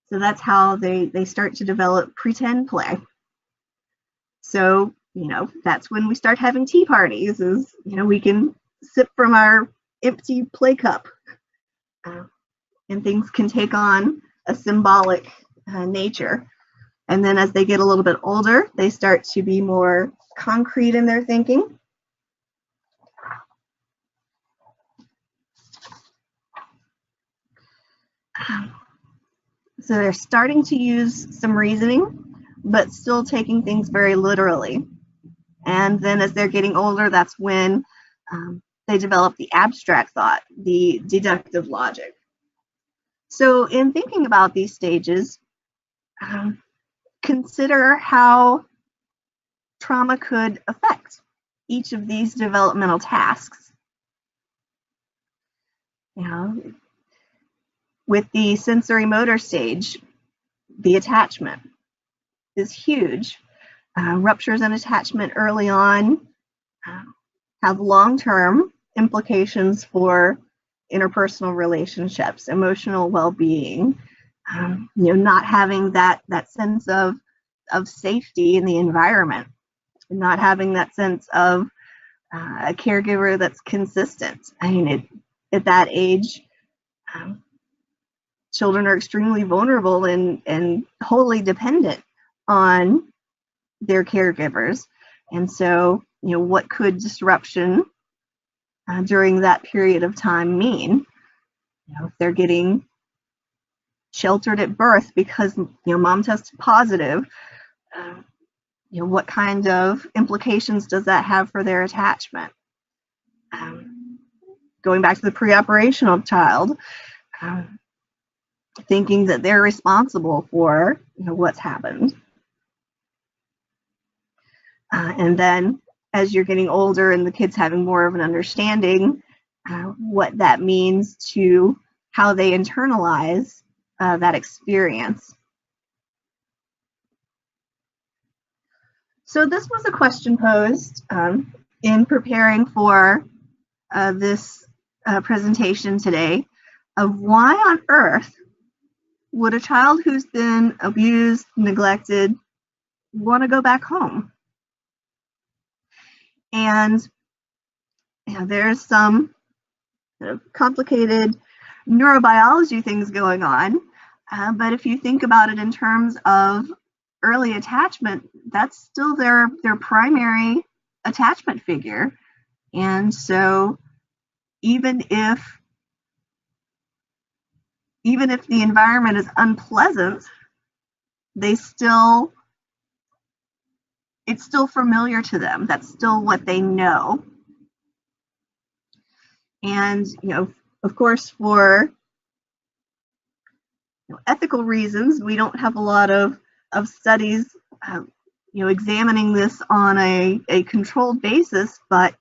So that's how they start to develop pretend play. So that's when we start having tea parties, is, we can sip from our empty play cup, and things can take on a symbolic nature. And then as they get a little bit older, they start to be more concrete in their thinking. So they're starting to use some reasoning, but still taking things very literally. And then as they're getting older, that's when they develop the abstract thought, the deductive logic. So in thinking about these stages, consider how trauma could affect each of these developmental tasks. With the sensory motor stage, the attachment is huge. Ruptures in attachment early on have long-term implications for interpersonal relationships, emotional well-being, not having that sense of safety in the environment, not having that sense of a caregiver that's consistent. I mean, at that age, children are extremely vulnerable and wholly dependent on their caregivers. And so, what could disruption during that period of time mean? If they're getting sheltered at birth because mom tested positive, what kind of implications does that have for their attachment? Going back to the pre-operational child, thinking that they're responsible for what's happened. And then as you're getting older and the kids having more of an understanding, what that means to how they internalize that experience. So this was a question posed in preparing for this presentation today of why on earth would a child who's been abused, neglected, want to go back home? And there's some complicated neurobiology things going on, but if you think about it in terms of early attachment, that's still their primary attachment figure. And so even if the environment is unpleasant, it's still familiar to them. That's still what they know. And, of course, for ethical reasons, we don't have a lot of studies, examining this on a controlled basis, but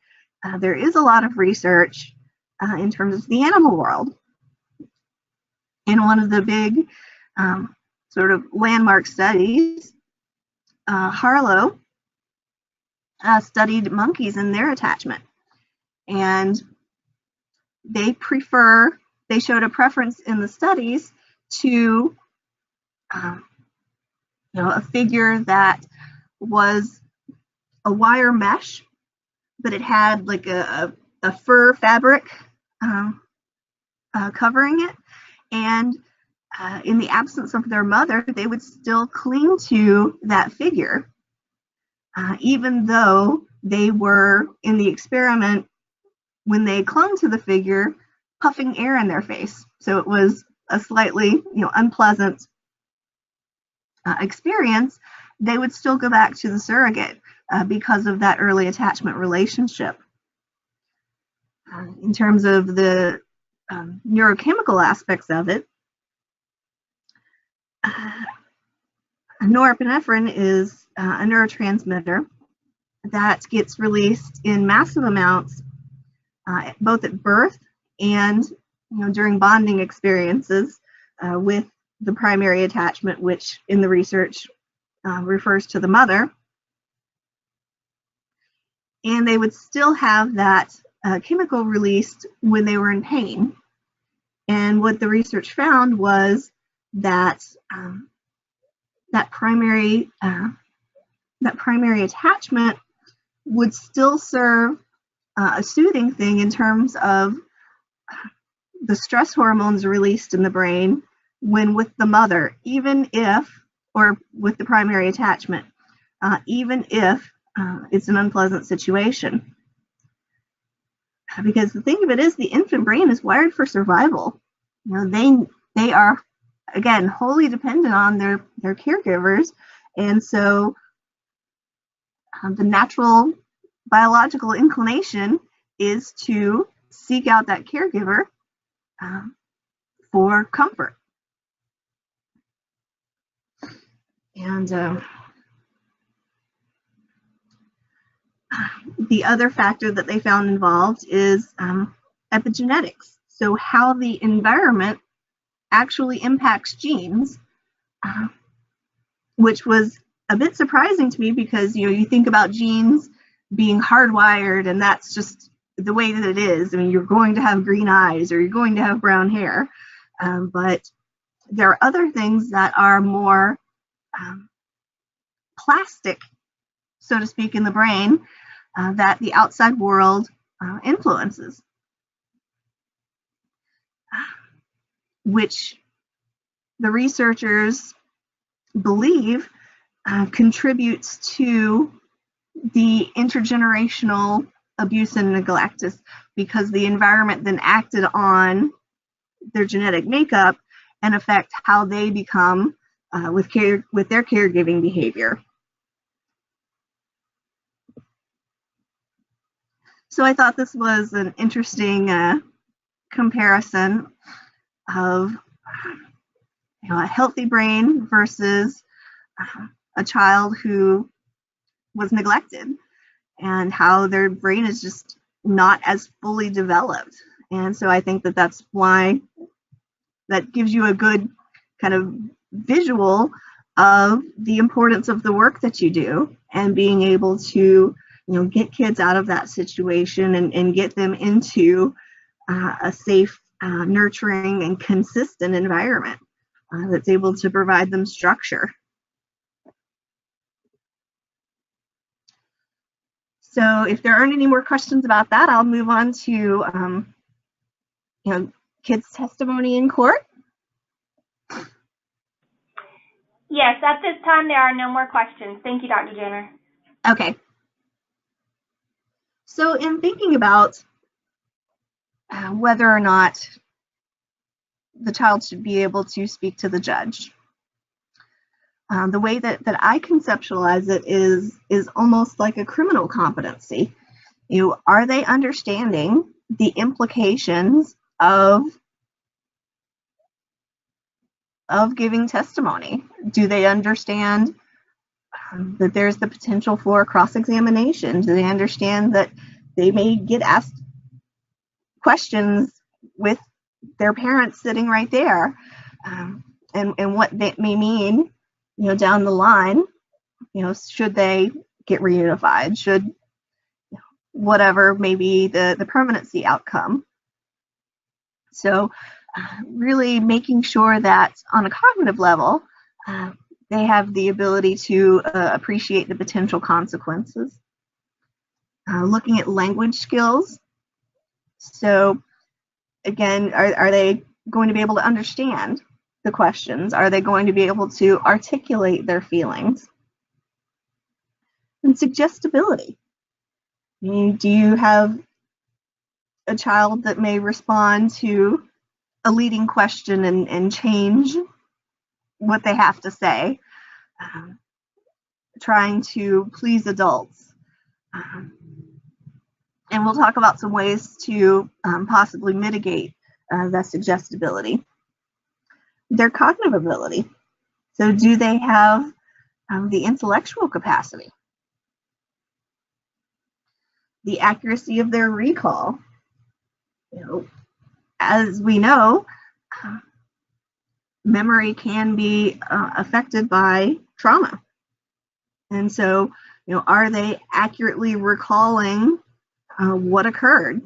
there is a lot of research in terms of the animal world. In one of the big sort of landmark studies, Harlow studied monkeys and their attachment, and they showed a preference in the studies to a figure that was a wire mesh, but it had like a fur fabric covering it, and in the absence of their mother, they would still cling to that figure, even though they were in the experiment, when they clung to the figure, puffing air in their face. So it was a slightly unpleasant experience. They would still go back to the surrogate because of that early attachment relationship. In terms of the neurochemical aspects of it, norepinephrine is a neurotransmitter that gets released in massive amounts both at birth and during bonding experiences with the primary attachment, which in the research refers to the mother. And they would still have that chemical released when they were in pain. And what the research found was that that primary that primary attachment would still serve a soothing thing in terms of the stress hormones released in the brain when with the mother, even if, or with the primary attachment, even if it's an unpleasant situation. Because the thing of it is, the infant brain is wired for survival. You know, they are, again, wholly dependent on their caregivers, and so the natural biological inclination is to seek out that caregiver for comfort. And the other factor that they found involved is epigenetics. So how the environment actually impacts genes, which was a bit surprising to me because, you know, you think about genes being hardwired and that's just the way that it is. I mean, you're going to have green eyes or you're going to have brown hair, but there are other things that are more plastic, so to speak, in the brain that the outside world influences, which the researchers believe contributes to the intergenerational abuse and neglect, because the environment then acted on their genetic makeup and affect how they become with their caregiving behavior. So I thought this was an interesting comparison of, you know, a healthy brain versus a child who was neglected, and how their brain is just not as fully developed. And so I think that that's why that gives you a good kind of visual of the importance of the work that you do and being able to, you know, get kids out of that situation and get them into a safe, nurturing, and consistent environment that's able to provide them structure. So if there aren't any more questions about that, I'll move on to, you know, kids' testimony in court. Yes, at this time there are no more questions. Thank you, Dr. Jenner. Okay. So in thinking about whether or not the child should be able to speak to the judge, the way that I conceptualize it is almost like a criminal competency. You know, are they understanding the implications of giving testimony? Do they understand that there's the potential for cross-examination? Do they understand that they may get asked questions with their parents sitting right there, and what that may mean, you know, down the line? You know, should they get reunified? Should, you know, whatever may be the permanency outcome. So really making sure that on a cognitive level, they have the ability to appreciate the potential consequences. Looking at language skills. So again, are they going to be able to understand the questions? Are they going to be able to articulate their feelings? And suggestibility. I mean, do you have a child that may respond to a leading question and change what they have to say, trying to please adults? And we'll talk about some ways to possibly mitigate that suggestibility. Their cognitive ability. So do they have the intellectual capacity? The accuracy of their recall. You know, as we know, memory can be affected by trauma. And so, you know, are they accurately recalling what occurred?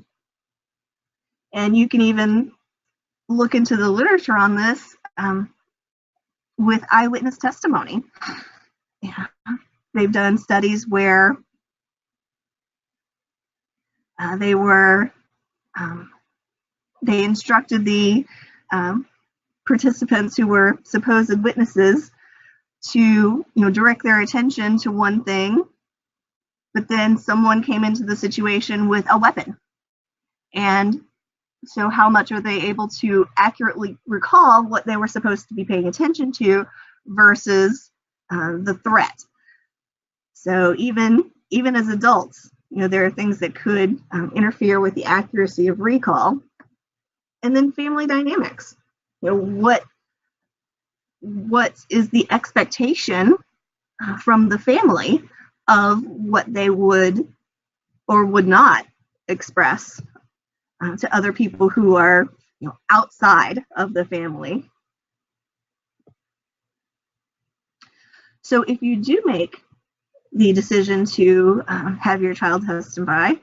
And you can even look into the literature on this with eyewitness testimony. Yeah. they've done studies where they instructed the participants who were supposed witnesses to direct their attention to one thing, but then someone came into the situation with a weapon. And so how much are they able to accurately recall what they were supposed to be paying attention to versus the threat? So even as adults, there are things that could interfere with the accuracy of recall. And then family dynamics. What is the expectation from the family of what they would or would not express to other people who are outside of the family? So if you do make the decision to have your child testify,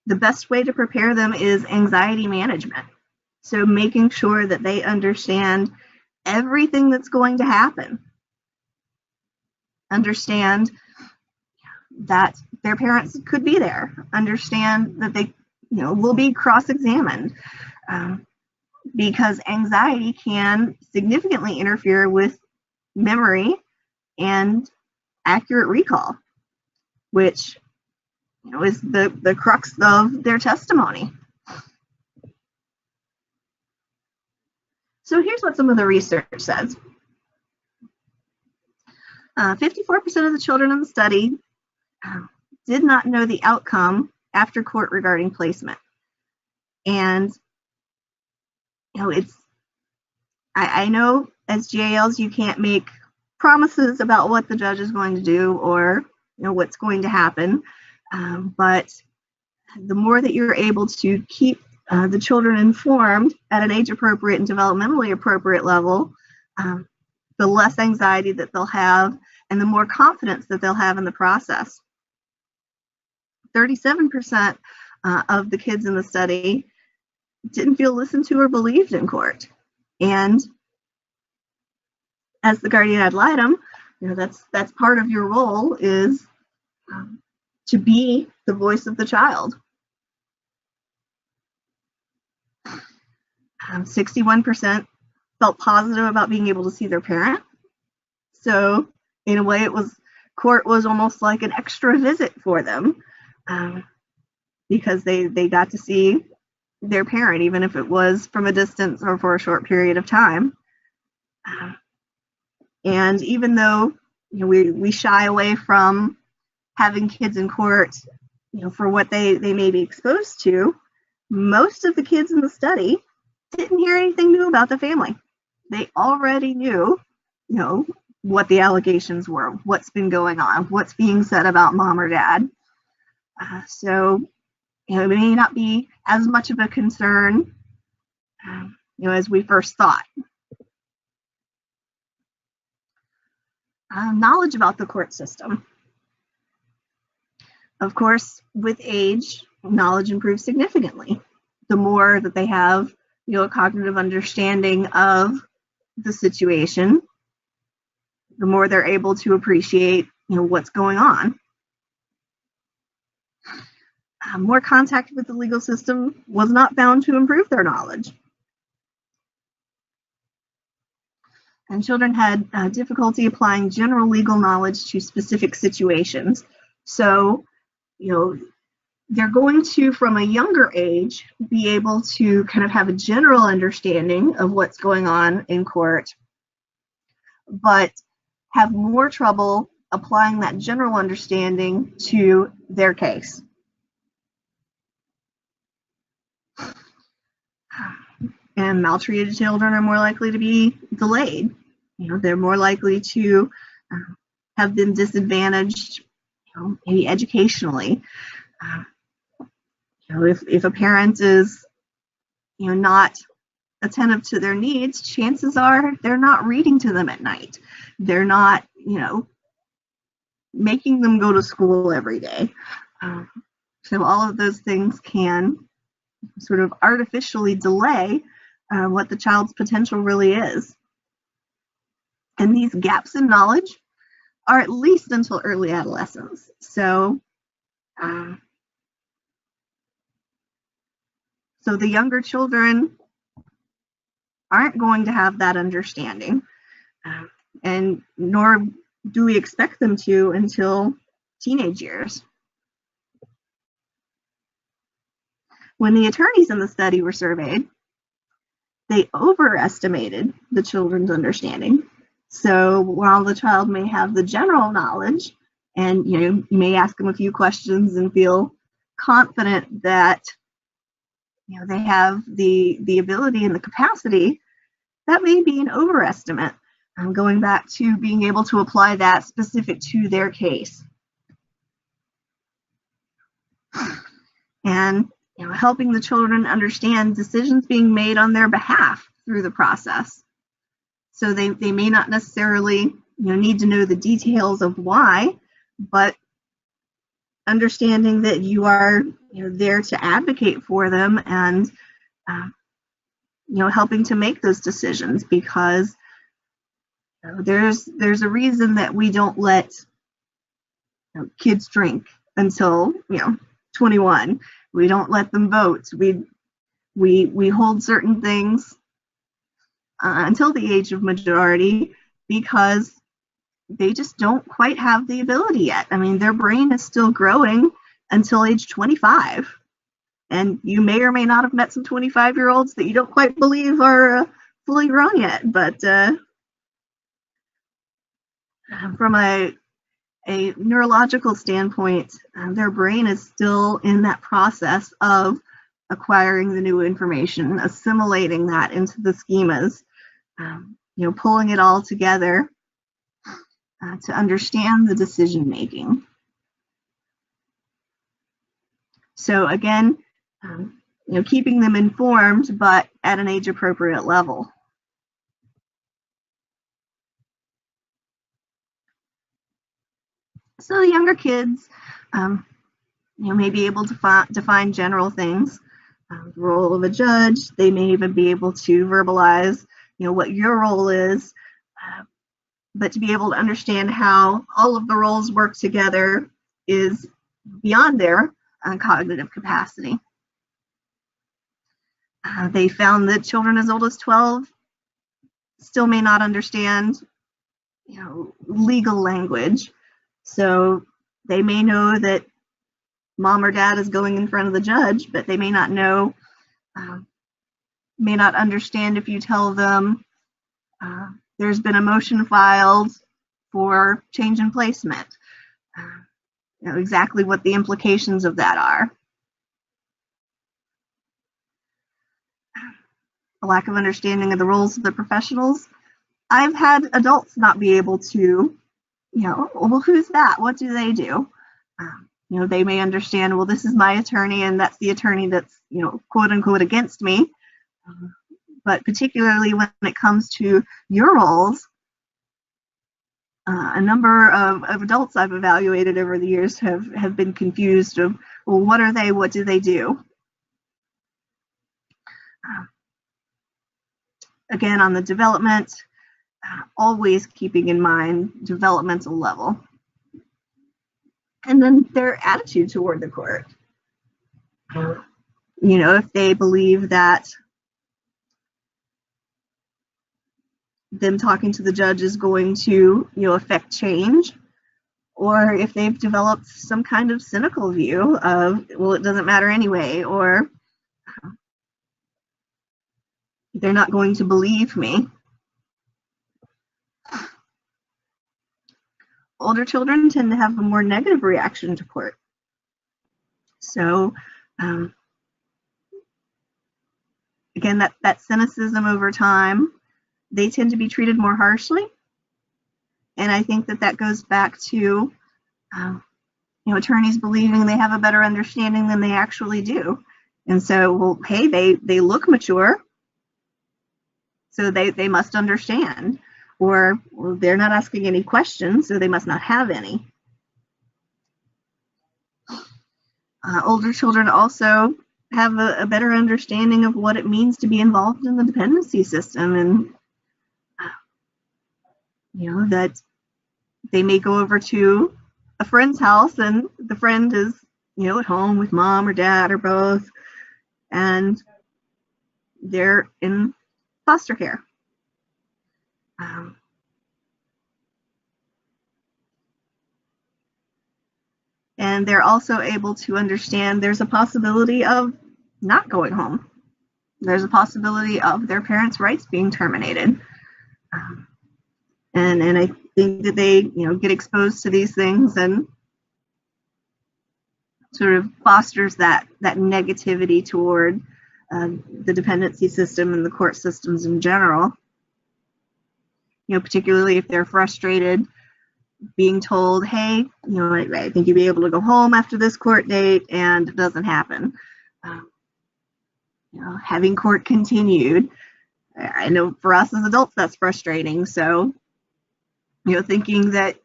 the best way to prepare them is anxiety management. So making sure that they understand everything that's going to happen. Understand that their parents could be there. Understand that they will be cross-examined. Because anxiety can significantly interfere with memory and accurate recall, which is the crux of their testimony. So here's what some of the research says. 54% of the children in the study did not know the outcome after court regarding placement. And I know as GALs you can't make promises about what the judge is going to do or what's going to happen, but the more that you're able to keep the children informed at an age-appropriate and developmentally appropriate level, the less anxiety that they'll have and the more confidence that they'll have in the process. 37% of the kids in the study didn't feel listened to or believed in court. And as the guardian ad litem, that's part of your role is to be the voice of the child. 61% felt positive about being able to see their parent. So in a way, court was almost like an extra visit for them because they got to see their parent, even if it was from a distance or for a short period of time. And even though we shy away from having kids in court, for what they may be exposed to, most of the kids in the study didn't hear anything new about the family. They already knew, what the allegations were, what's been going on, what's being said about mom or dad. So, it may not be as much of a concern, as we first thought. Knowledge about the court system. Of course, with age, knowledge improves significantly. The more that they have, a cognitive understanding of the situation, the more they're able to appreciate, what's going on. More contact with the legal system was not found to improve their knowledge. And children had difficulty applying general legal knowledge to specific situations. So, they're going to, from a younger age, be able to kind of have a general understanding of what's going on in court, but have more trouble applying that general understanding to their case. And maltreated children are more likely to be delayed. They're more likely to have been disadvantaged, maybe educationally. If a parent is, not attentive to their needs, chances are they're not reading to them at night. They're not, making them go to school every day. So all of those things can sort of artificially delay what the child's potential really is. And these gaps in knowledge are at least until early adolescence. So the younger children aren't going to have that understanding, and nor do we expect them to until teenage years. When the attorneys in the study were surveyed, they overestimated the children's understanding. So while the child may have the general knowledge, and you may ask them a few questions and feel confident that they have the ability and the capacity, that may be an overestimate. Going back to being able to apply that specific to their case. And helping the children understand decisions being made on their behalf through the process. So they may not necessarily need to know the details of why, but understanding that you are there to advocate for them and helping to make those decisions, because there's a reason that we don't let kids drink until 21. We don't let them vote. We hold certain things until the age of majority, because they just don't quite have the ability yet. I mean, their brain is still growing until age 25. And you may or may not have met some 25-year-olds that you don't quite believe are fully grown yet. But from a neurological standpoint, their brain is still in that process of acquiring the new information, assimilating that into the schemas, pulling it all together to understand the decision making. So again, keeping them informed, but at an age appropriate level. So the younger kids, may be able to define general things, the role of a judge. They may even be able to verbalize, what your role is, but to be able to understand how all of the roles work together is beyond their cognitive capacity. They found that children as old as 12 still may not understand, legal language. So they may know that mom or dad is going in front of the judge, but they may not know, may not understand if you tell them there's been a motion filed for change in placement, exactly what the implications of that are. A lack of understanding of the roles of the professionals. I've had adults not be able to, well, who's that? What do they do? They may understand, well, this is my attorney and that's the attorney that's, quote unquote against me. But particularly when it comes to your roles, a number of adults I've evaluated over the years have been confused of, well, what are they? What do they do? Again, on the development, always keeping in mind developmental level. And then their attitude toward the court. If they believe that them talking to the judge is going to, affect change, or if they've developed some kind of cynical view of, well, it doesn't matter anyway, or they're not going to believe me. Older children tend to have a more negative reaction to court. So, again, that cynicism over time, they tend to be treated more harshly. And I think that goes back to, attorneys believing they have a better understanding than they actually do. And so, well, hey, they look mature, so they must understand. Or, well, they're not asking any questions, so they must not have any. Older children also have a better understanding of what it means to be involved in the dependency system, and that they may go over to a friend's house and the friend is, at home with mom or dad or both, and they're in foster care. And they're also able to understand there's a possibility of not going home. There's a possibility of their parents' rights being terminated. And I think that they, get exposed to these things and sort of fosters that negativity toward the dependency system and the court systems in general. Particularly if they're frustrated, being told, hey, I think you'll be able to go home after this court date, and it doesn't happen. Having court continued. I know for us as adults that's frustrating. So, thinking that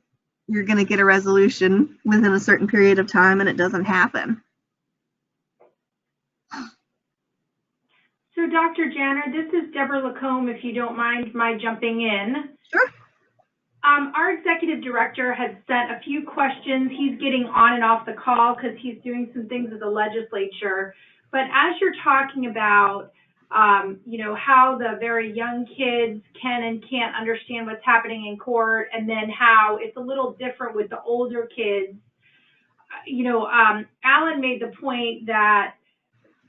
you're going to get a resolution within a certain period of time and it doesn't happen. So, Dr. Janner, this is Deborah Lacombe, if you don't mind my jumping in. Sure. Our executive director has sent a few questions. He's getting on and off the call because he's doing some things with the legislature. But as you're talking about, how the very young kids can and can't understand what's happening in court, and then how it's a little different with the older kids, Alan made the point that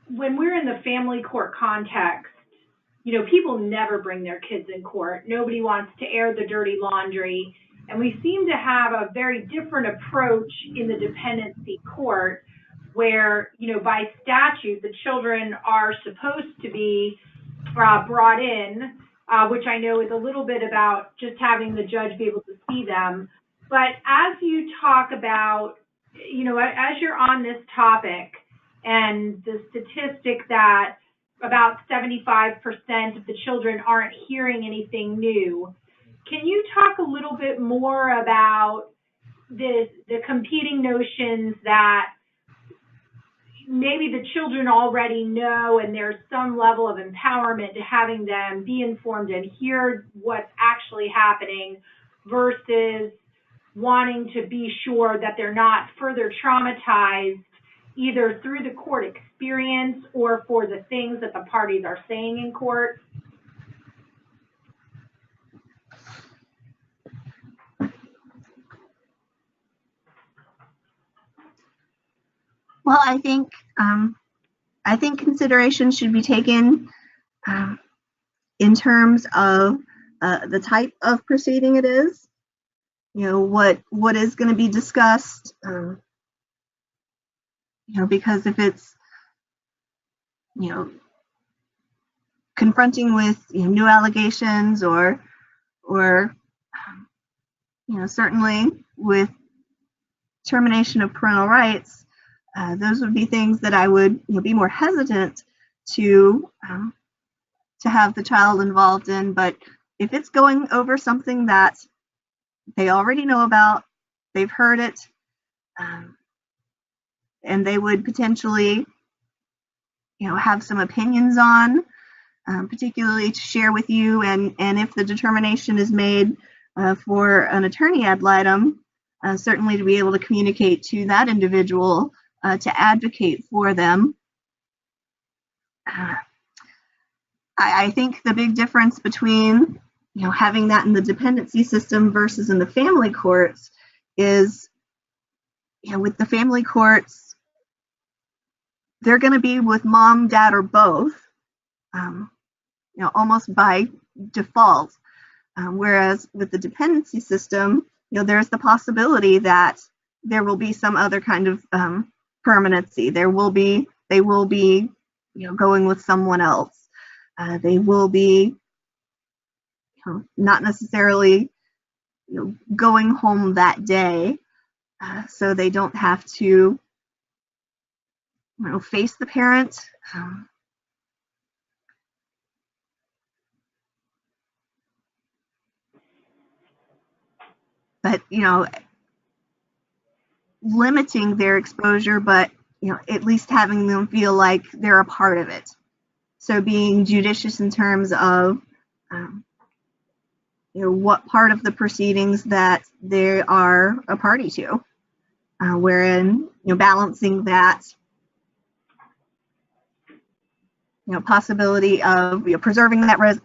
when we're in the family court context, people never bring their kids in court. Nobody wants to air the dirty laundry. And we seem to have a very different approach in the dependency court where, by statute, the children are supposed to be brought in, which I know is a little bit about just having the judge be able to see them. But as you talk about, as you're on this topic and the statistic that about 75% of the children aren't hearing anything new, can you talk a little bit more about the competing notions that maybe the children already know and there's some level of empowerment to having them be informed and hear what's actually happening versus wanting to be sure that they're not further traumatized either through the court experience or for the things that the parties are saying in court? Well, I think consideration should be taken in terms of the type of proceeding it is. What is going to be discussed. Because if it's confronting with new allegations or certainly with termination of parental rights. Those would be things that I would be more hesitant to have the child involved in. But if it's going over something that they already know about, they've heard it, and they would potentially have some opinions on, particularly to share with you, and if the determination is made for an attorney ad litem, certainly to be able to communicate to that individual to advocate for them. I think the big difference between having that in the dependency system versus in the family courts is with the family courts, they're going to be with mom, dad, or both, almost by default. Whereas with the dependency system, there's the possibility that there will be some other kind of permanency. They will be, going with someone else. They will be, not necessarily, going home that day, so they don't have to, face the parent. But limiting their exposure, but at least having them feel like they're a part of it. So being judicious in terms of what part of the proceedings that they are a party to, wherein balancing that possibility of preserving that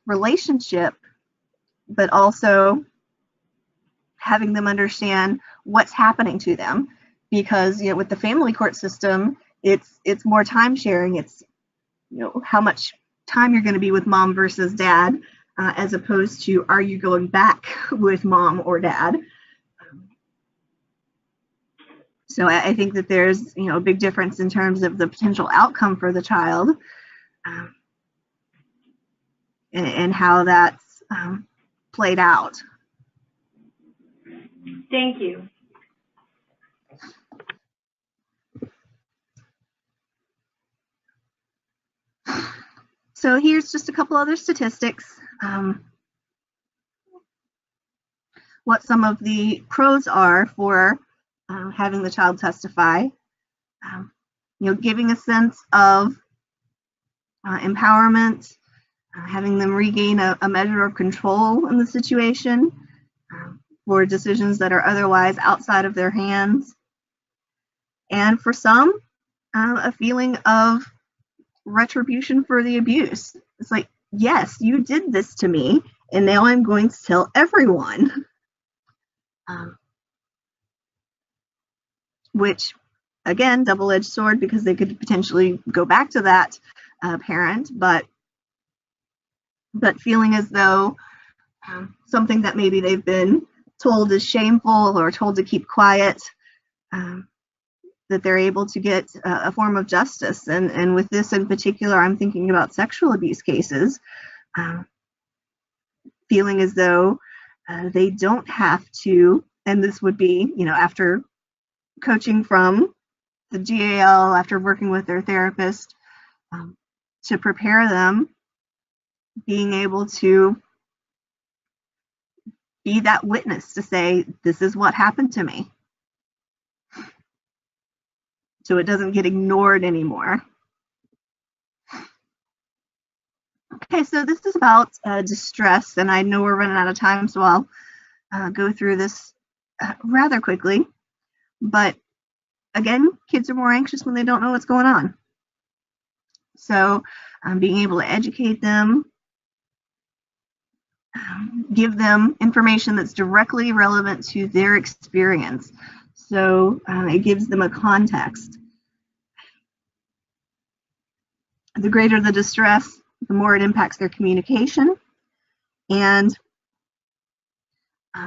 relationship, but also having them understand what's happening to them, because with the family court system, it's more time sharing. It's how much time you're going to be with mom versus dad, as opposed to are you going back with mom or dad. So I think that there's a big difference in terms of the potential outcome for the child, and how that's played out. Thank you. So here's just a couple other statistics. What some of the pros are for having the child testify. Giving a sense of empowerment, having them regain a measure of control in the situation, for decisions that are otherwise outside of their hands. And for some, a feeling of retribution for the abuse. It's like, yes, you did this to me, and now I'm going to tell everyone. Which, again, double-edged sword, because they could potentially go back to that parent, but feeling as though something that maybe they've been told is shameful or told to keep quiet, that they're able to get a form of justice. And with this in particular, I'm thinking about sexual abuse cases, feeling as though they don't have to, and this would be, after coaching from the GAL, after working with their therapist, to prepare them, being able to be that witness to say, this is what happened to me. So it doesn't get ignored anymore. Okay, so this is about distress, and I know we're running out of time, so I'll go through this rather quickly. But again, kids are more anxious when they don't know what's going on. So being able to educate them, give them information that's directly relevant to their experience. So it gives them a context. The greater the distress, the more it impacts their communication. And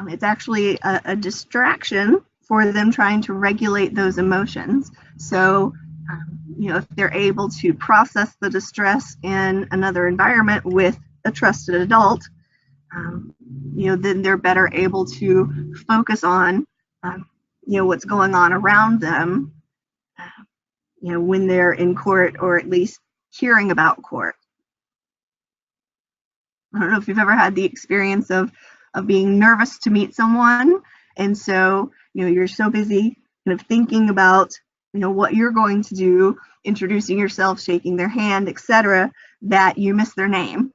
it's actually a distraction for them trying to regulate those emotions. So, if they're able to process the distress in another environment with a trusted adult, then they're better able to focus on, what's going on around them, when they're in court, or at least hearing about court. I don't know if you've ever had the experience of being nervous to meet someone, and so you're so busy kind of thinking about what you're going to do, introducing yourself, shaking their hand, etc., that you miss their name.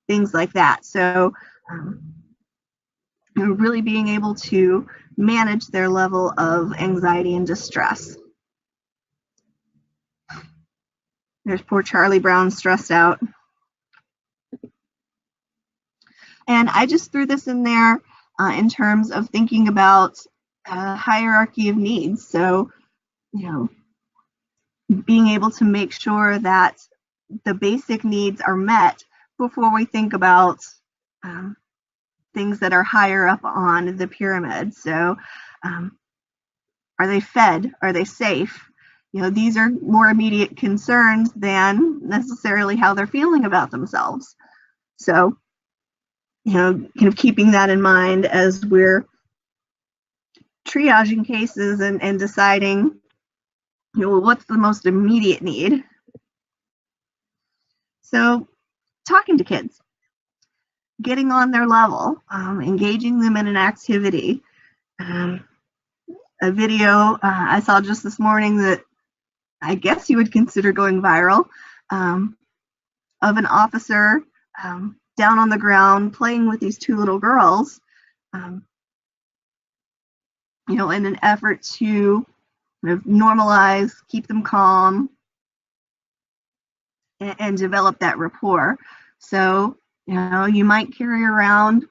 Things like that. So really being able to manage their level of anxiety and distress. There's poor Charlie Brown stressed out. And I just threw this in there in terms of thinking about hierarchy of needs. So, being able to make sure that the basic needs are met before we think about things that are higher up on the pyramid. So, are they fed? Are they safe? These are more immediate concerns than necessarily how they're feeling about themselves. So, kind of keeping that in mind as we're triaging cases and deciding, what's the most immediate need. So, talking to kids, getting on their level, engaging them in an activity. A video I saw just this morning that I guess you would consider going viral, of an officer down on the ground playing with these two little girls, in an effort to normalize, keep them calm, and develop that rapport. So, you might carry around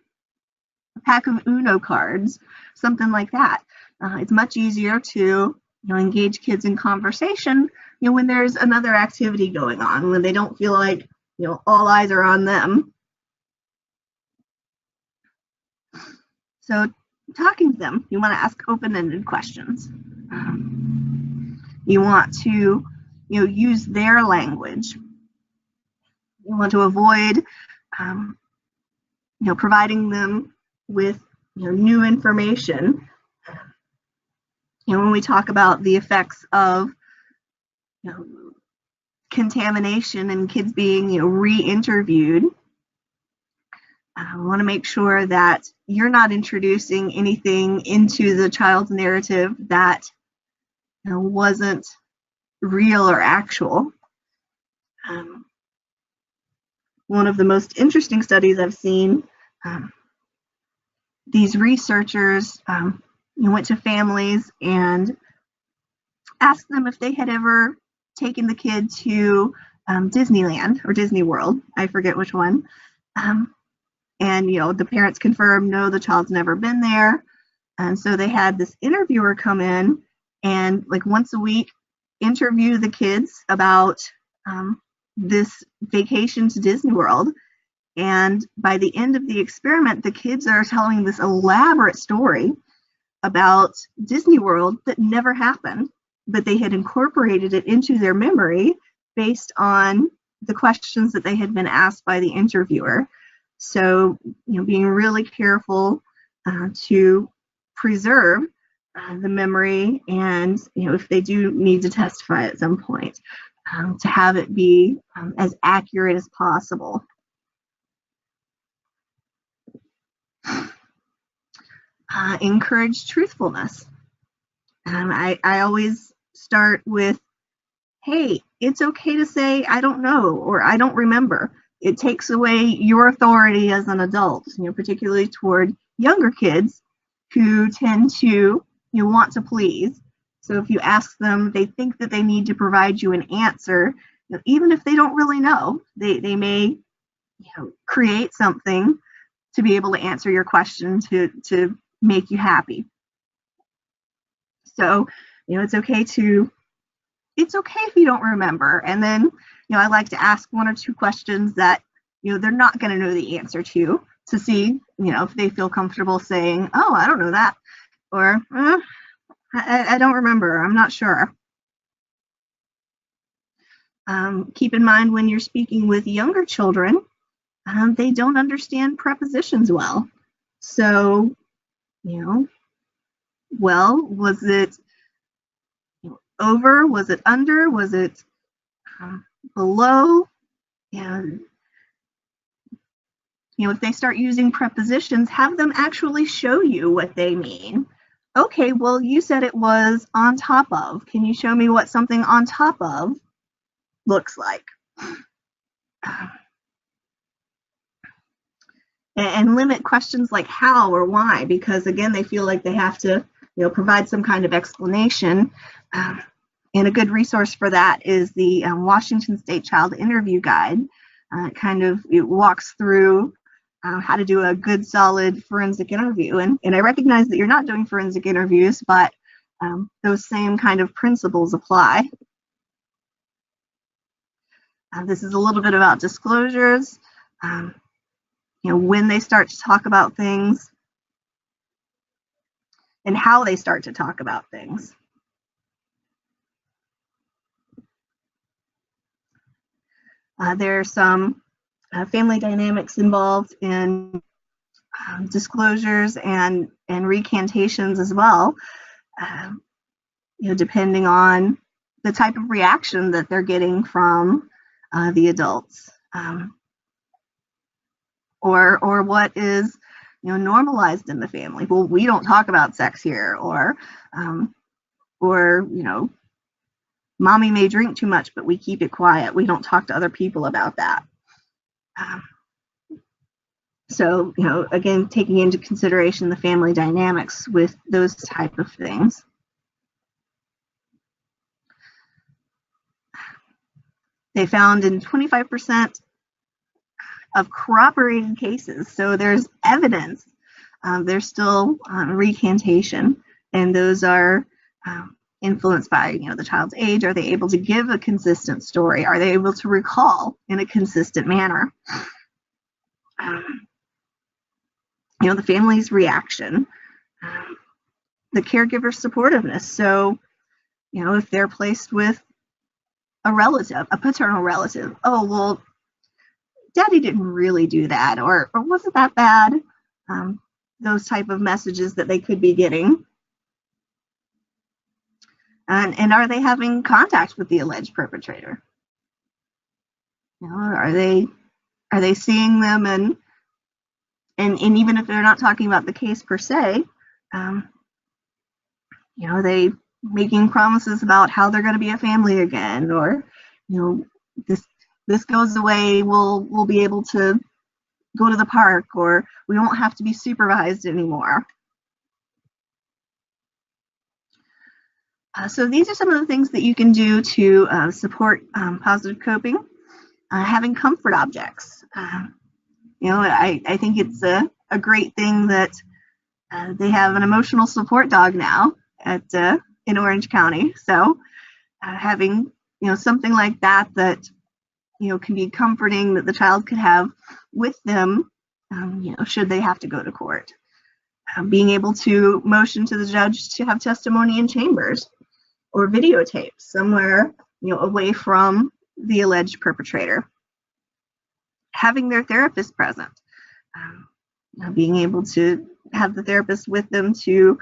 a pack of Uno cards, something like that. It's much easier to engage kids in conversation when there's another activity going on, when they don't feel like all eyes are on them. So talking to them, you want to ask open-ended questions. You want to use their language. You want to avoid providing them with new information. When we talk about the effects of contamination and kids being re-interviewed, we want to make sure that you're not introducing anything into the child's narrative that wasn't real or actual. One of the most interesting studies I've seen, these researchers went to families and asked them if they had ever taken the kid to Disneyland or Disney World, I forget which one. And the parents confirmed, no, the child's never been there. And so they had this interviewer come in and once a week interview the kids about this vacation to Disney World. And by the end of the experiment, the kids are telling this elaborate story about Disney World that never happened, but they had incorporated it into their memory based on the questions that they had been asked by the interviewer. So, being really careful to preserve the memory, and if they do need to testify at some point, to have it be as accurate as possible. Encourage truthfulness. I always start with, hey, it's okay to say I don't know or I don't remember. It takes away your authority as an adult, particularly toward younger kids who tend to want to please. So if you ask them, they think that they need to provide you an answer, even if they don't really know. They may create something to be able to answer your question to make you happy. So it's okay if you don't remember. And then I like to ask one or two questions that they're not going to know the answer to see if they feel comfortable saying, oh, I don't know that, or I don't remember, I'm not sure. Keep in mind when you're speaking with younger children, they don't understand prepositions well. So, well, was it over? Was it under? Was it below? And if they start using prepositions, have them actually show you what they mean. Okay, well, you said it was on top of. Can you show me what something on top of looks like? And limit questions like how or why, because again, they feel like they have to provide some kind of explanation. And a good resource for that is the Washington State Child Interview Guide. It walks through how to do a good, solid forensic interview. And I recognize that you're not doing forensic interviews, but those same kind of principles apply. This is a little bit about disclosures. When they start to talk about things and how they start to talk about things. There are some family dynamics involved in disclosures and recantations as well, depending on the type of reaction that they're getting from the adults. Or what is normalized in the family. Well, we don't talk about sex here, or mommy may drink too much, but we keep it quiet. We don't talk to other people about that. So, again, taking into consideration the family dynamics with those type of things. They found in 25% of corroborated cases, so there's evidence. There's still recantation, and those are influenced by the child's age. Are they able to give a consistent story? Are they able to recall in a consistent manner? The family's reaction, the caregiver's supportiveness. So, if they're placed with a relative, a paternal relative, oh, well, Daddy didn't really do that, or wasn't that bad? Those type of messages that they could be getting. And are they having contact with the alleged perpetrator? Are they seeing them, and even if they're not talking about the case per se, are they making promises about how they're going to be a family again, or this goes away, we'll be able to go to the park, or we won't have to be supervised anymore. So these are some of the things that you can do to support positive coping. Having comfort objects. I think it's a great thing that they have an emotional support dog now in Orange County. So having something like that can be comforting, that the child could have with them, should they have to go to court. Being able to motion to the judge to have testimony in chambers or videotape somewhere, away from the alleged perpetrator. Having their therapist present, being able to have the therapist with them to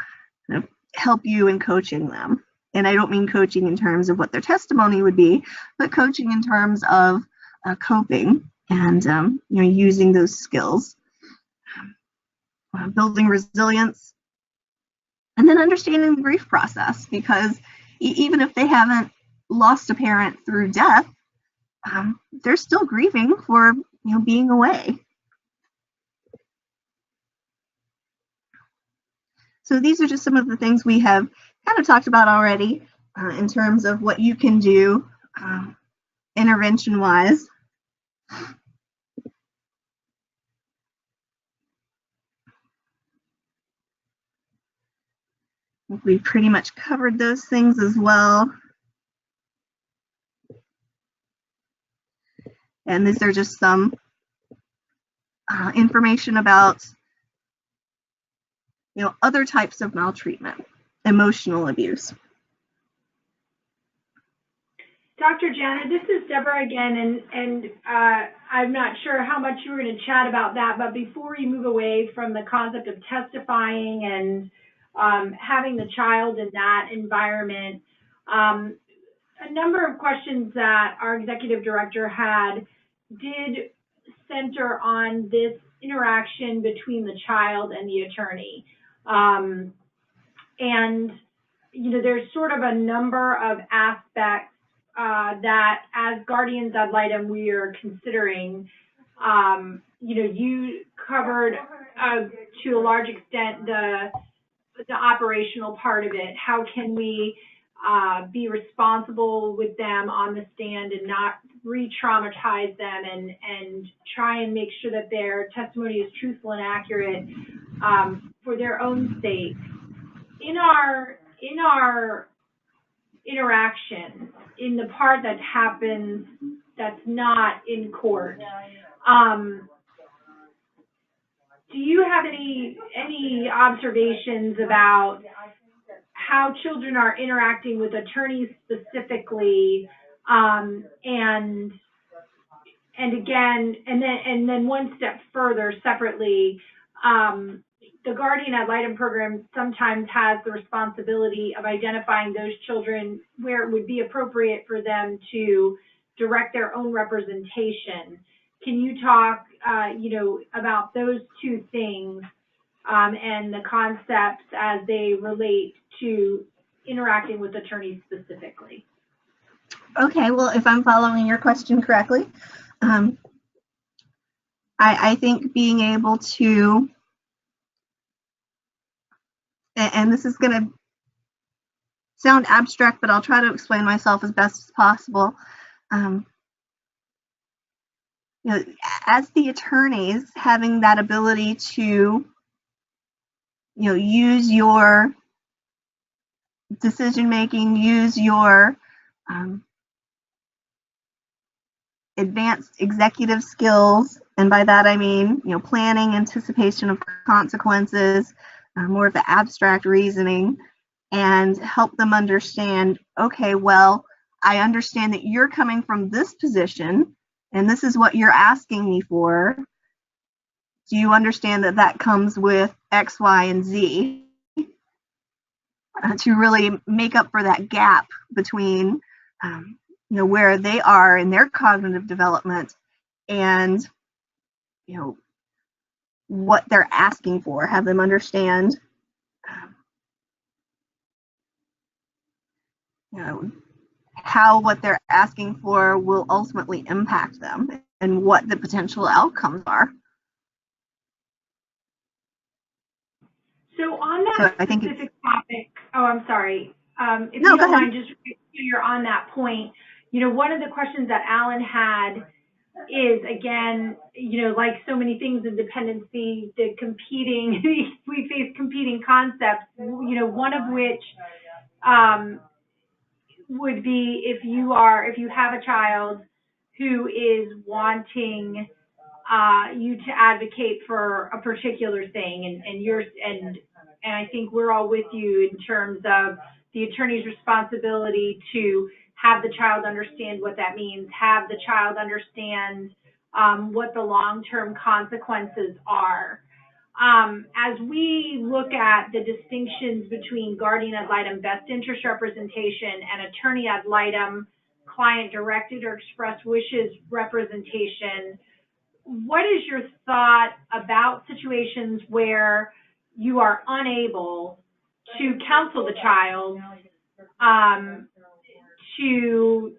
help you in coaching them. And I don't mean coaching in terms of what their testimony would be, but coaching in terms of coping and using those skills, building resilience, and then understanding the grief process, because even if they haven't lost a parent through death, they're still grieving for being away. So these are just some of the things we have kind of talked about already in terms of what you can do intervention-wise. We pretty much covered those things as well. And these are just some information about other types of maltreatment, emotional abuse. Dr. Janet, this is Deborah again, and I'm not sure how much you were going to chat about that, but before you move away from the concept of testifying and having the child in that environment, a number of questions that our executive director had did center on this interaction between the child and the attorney. And, there's sort of a number of aspects that as guardians ad litem we are considering. You covered to a large extent the operational part of it. How can we be responsible with them on the stand and not re-traumatize them, and try and make sure that their testimony is truthful and accurate for their own sake. In our interaction, in the part that happens that's not in court, do you have any observations about how children are interacting with attorneys specifically, and then one step further separately, the Guardian Ad Litem program sometimes has the responsibility of identifying those children where it would be appropriate for them to direct their own representation. Can you talk, about those two things and the concepts as they relate to interacting with attorneys specifically? Okay, well, if I'm following your question correctly, I think being able to, and this is going to sound abstract, but I'll try to explain myself as best as possible. As the attorneys, having that ability to, use your decision making, use your advanced executive skills, and by that I mean, planning, anticipation of consequences, more of the abstract reasoning, and help them understand, okay, well, I understand that you're coming from this position, and this is what you're asking me for. Do you understand that that comes with X, Y, and Z? To really make up for that gap between where they are in their cognitive development and what they're asking for, have them understand how what they're asking for will ultimately impact them and what the potential outcomes are. So on that specific topic, oh, I'm sorry. If no, you don't go mind, just you're on that point. One of the questions that Alan had is, again, like so many things in dependency, we face competing concepts, one of which would be if you have a child who is wanting you to advocate for a particular thing, and I think we're all with you in terms of the attorney's responsibility to have the child understand what that means, have the child understand what the long-term consequences are. As we look at the distinctions between guardian ad litem best interest representation and attorney ad litem client directed or express wishes representation, what is your thought about situations where you are unable to counsel the child to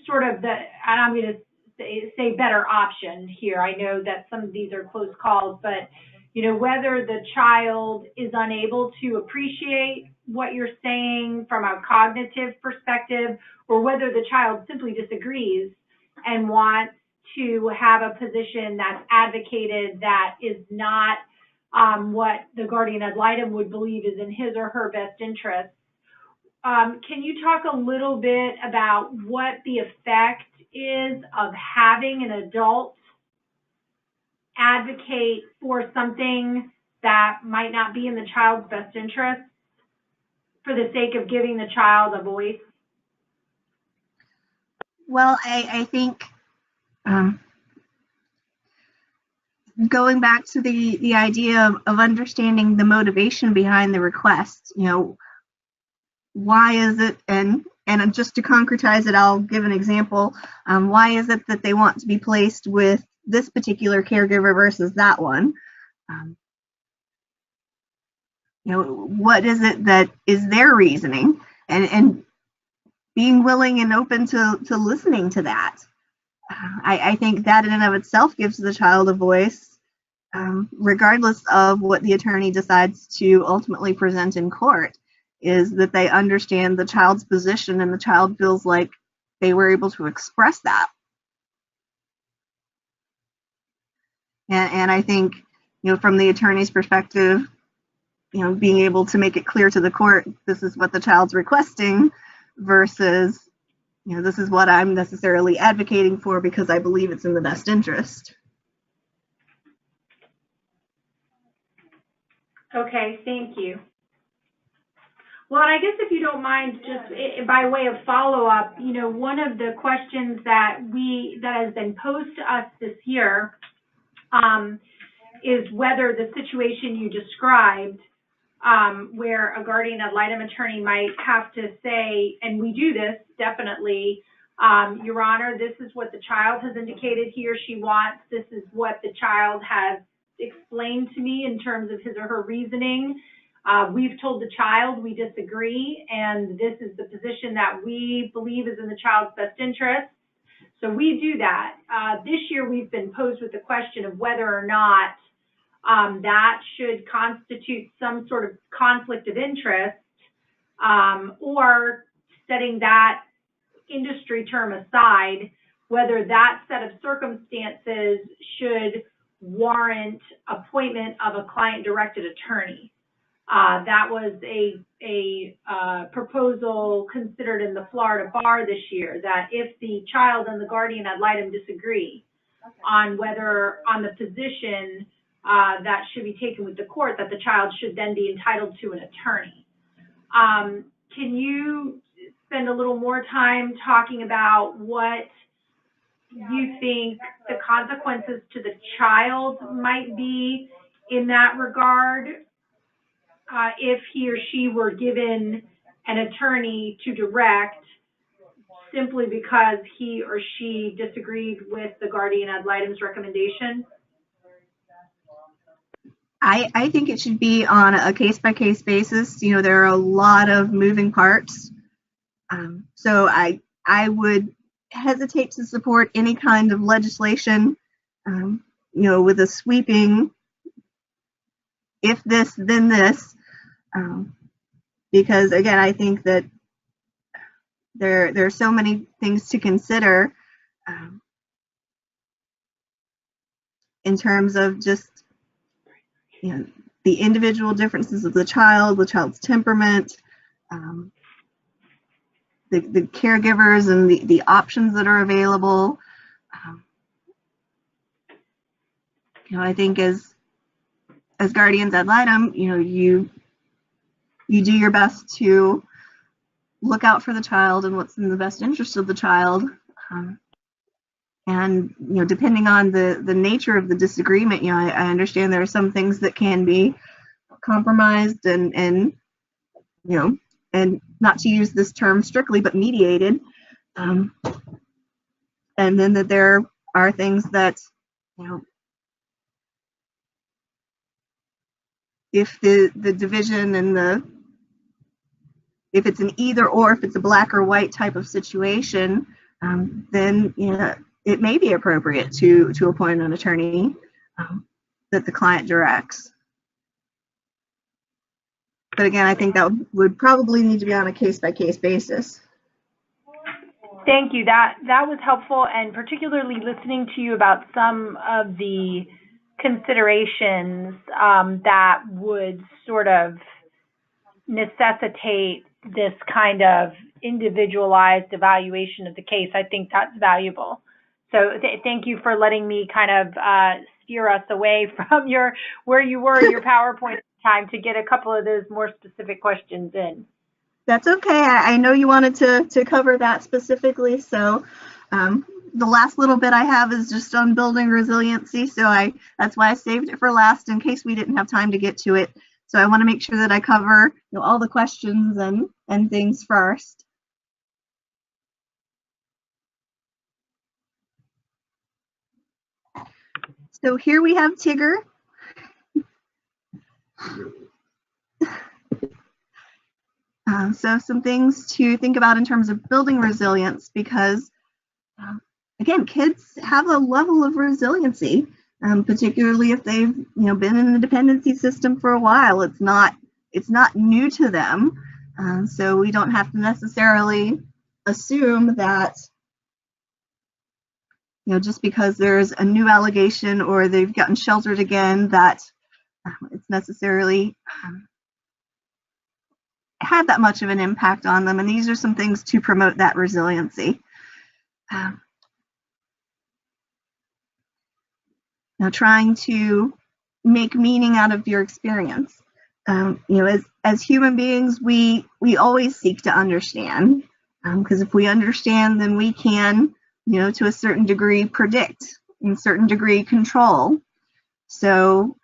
sort of and I'm going to say better option here. I know that some of these are close calls, but whether the child is unable to appreciate what you're saying from a cognitive perspective, or whether the child simply disagrees and wants to have a position that's advocated that is not what the guardian ad litem would believe is in his or her best interest. Can you talk a little bit about what the effect is of having an adult advocate for something that might not be in the child's best interest for the sake of giving the child a voice? Well, I think going back to the idea of understanding the motivation behind the request, why is it, and just to concretize it, I'll give an example. Why is it that they want to be placed with this particular caregiver versus that one? What is it that is their reasoning, and being willing and open to listening to that. I think that in and of itself gives the child a voice, regardless of what the attorney decides to ultimately present in court, is that they understand the child's position and the child feels like they were able to express that. And I think, from the attorney's perspective, being able to make it clear to the court, this is what the child's requesting versus, this is what I'm necessarily advocating for because I believe it's in the best interest. Okay, thank you. Well, and I guess if you don't mind, just by way of follow-up, one of the questions that has been posed to us this year is whether the situation you described, where a guardian ad litem attorney might have to say, and we do this definitely, Your Honor, this is what the child has indicated he or she wants. This is what the child has explained to me in terms of his or her reasoning. We've told the child we disagree, and this is the position that we believe is in the child's best interest. So we do that. This year we've been posed with the question of whether or not that should constitute some sort of conflict of interest, or setting that industry term aside, whether that set of circumstances should warrant appointment of a client-directed attorney. That was a proposal considered in the Florida bar this year, that if the child and the guardian ad litem disagree on whether, on the position that should be taken with the court, that the child should then be entitled to an attorney. Can you spend a little more time talking about what you think the consequences to the child might be in that regard, if he or she were given an attorney to direct simply because he or she disagreed with the guardian ad litem's recommendation? I think it should be on a case-by-case basis. You know, there are a lot of moving parts. So I would hesitate to support any kind of legislation, you know, with a sweeping, if this, then this, because again, I think that there are so many things to consider in terms of just, you know, the individual differences of the child's temperament, the caregivers and the options that are available. You know, I think as guardians ad litem, you know, you do your best to look out for the child and what's in the best interest of the child. And, you know, depending on the nature of the disagreement, you know, I understand there are some things that can be compromised and you know, and not to use this term strictly, but mediated. And then that there are things that, you know, if the division and if it's an either or, if it's a black or white type of situation, then, you know, it may be appropriate to appoint an attorney that the client directs. But again, I think that would probably need to be on a case-by-case basis. Thank you. That was helpful, and particularly listening to you about some of the considerations that would sort of necessitate this kind of individualized evaluation of the case. I think that's valuable. So thank you for letting me kind of steer us away from where you were in your PowerPoint time to get a couple of those more specific questions in. That's okay. I know you wanted to cover that specifically, so the last little bit I have is just on building resiliency, so that's why I saved it for last in case we didn't have time to get to it. So I want to make sure that I cover, you know, all the questions and things first. So here we have Tigger. So some things to think about in terms of building resilience, because again, kids have a level of resiliency, particularly if they've, you know, been in the dependency system for a while. It's not new to them, so we don't have to necessarily assume that, you know, just because there's a new allegation or they've gotten sheltered again, that it's necessarily had that much of an impact on them. And these are some things to promote that resiliency. Now, trying to make meaning out of your experience. You know, as human beings, we always seek to understand, because if we understand, then we can, you know, to a certain degree predict, in a certain degree control. So,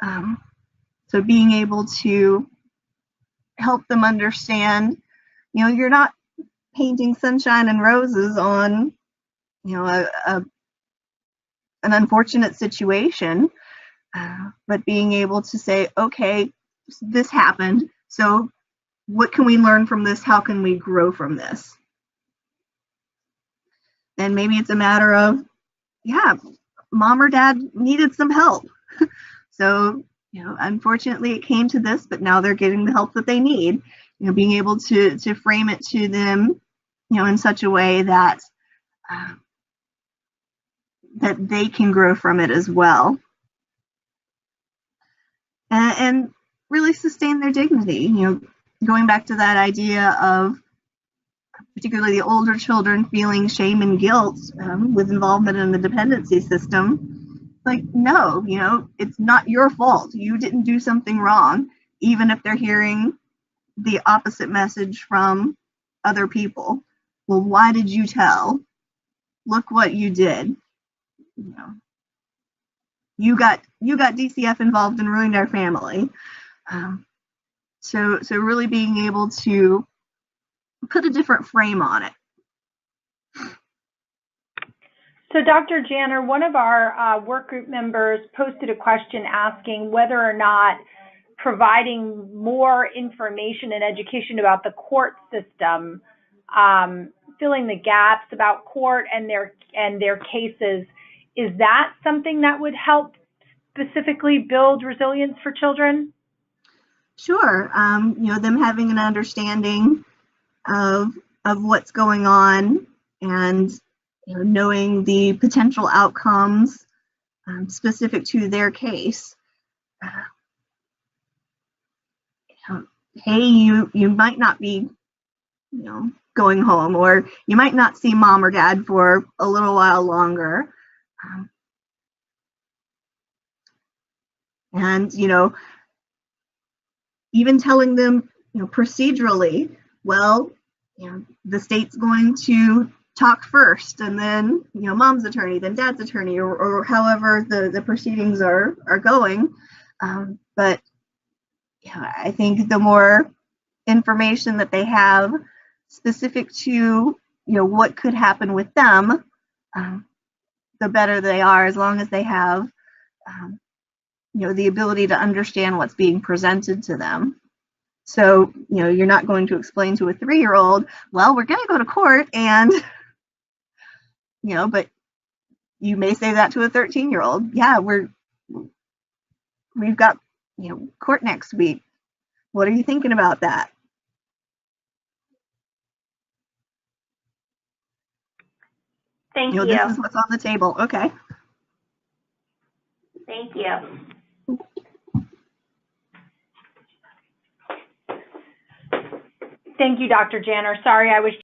so being able to help them understand, you know, you're not painting sunshine and roses on, you know, an unfortunate situation, but being able to say, okay, this happened, so what can we learn from this? How can we grow from this? And maybe it's a matter of, yeah, mom or dad needed some help. So, unfortunately it came to this, but now they're getting the help that they need. Being able to frame it to them, in such a way that that they can grow from it as well, and really sustain their dignity. Going back to that idea of particularly the older children feeling shame and guilt with involvement in the dependency system. Like, no, it's not your fault. You didn't do something wrong, even if they're hearing the opposite message from other people. Well, why did you tell? Look what you did. You got DCF involved and ruined our family. So really being able to put a different frame on it. So Dr. Janner, one of our work group members posted a question asking whether or not providing more information and education about the court system, filling the gaps about court and their cases, is that something that would help specifically build resilience for children? Sure. Them having an understanding of what's going on, and knowing the potential outcomes specific to their case. Hey, you might not be, going home, or you might not see mom or dad for a little while longer. And, even telling them, procedurally, well, the state's going to talk first, and then, mom's attorney, then dad's attorney, or however the proceedings are going. But I think the more information that they have specific to, what could happen with them, the better they are, as long as they have, the ability to understand what's being presented to them. So, you're not going to explain to a 3-year-old, well, we're going to go to court, and, but you may say that to a 13-year-old. Yeah, we've got, court next week. What are you thinking about that? Thank you. This is what's on the table. Okay. Thank you. Thank you, Dr. Janner. Sorry, I was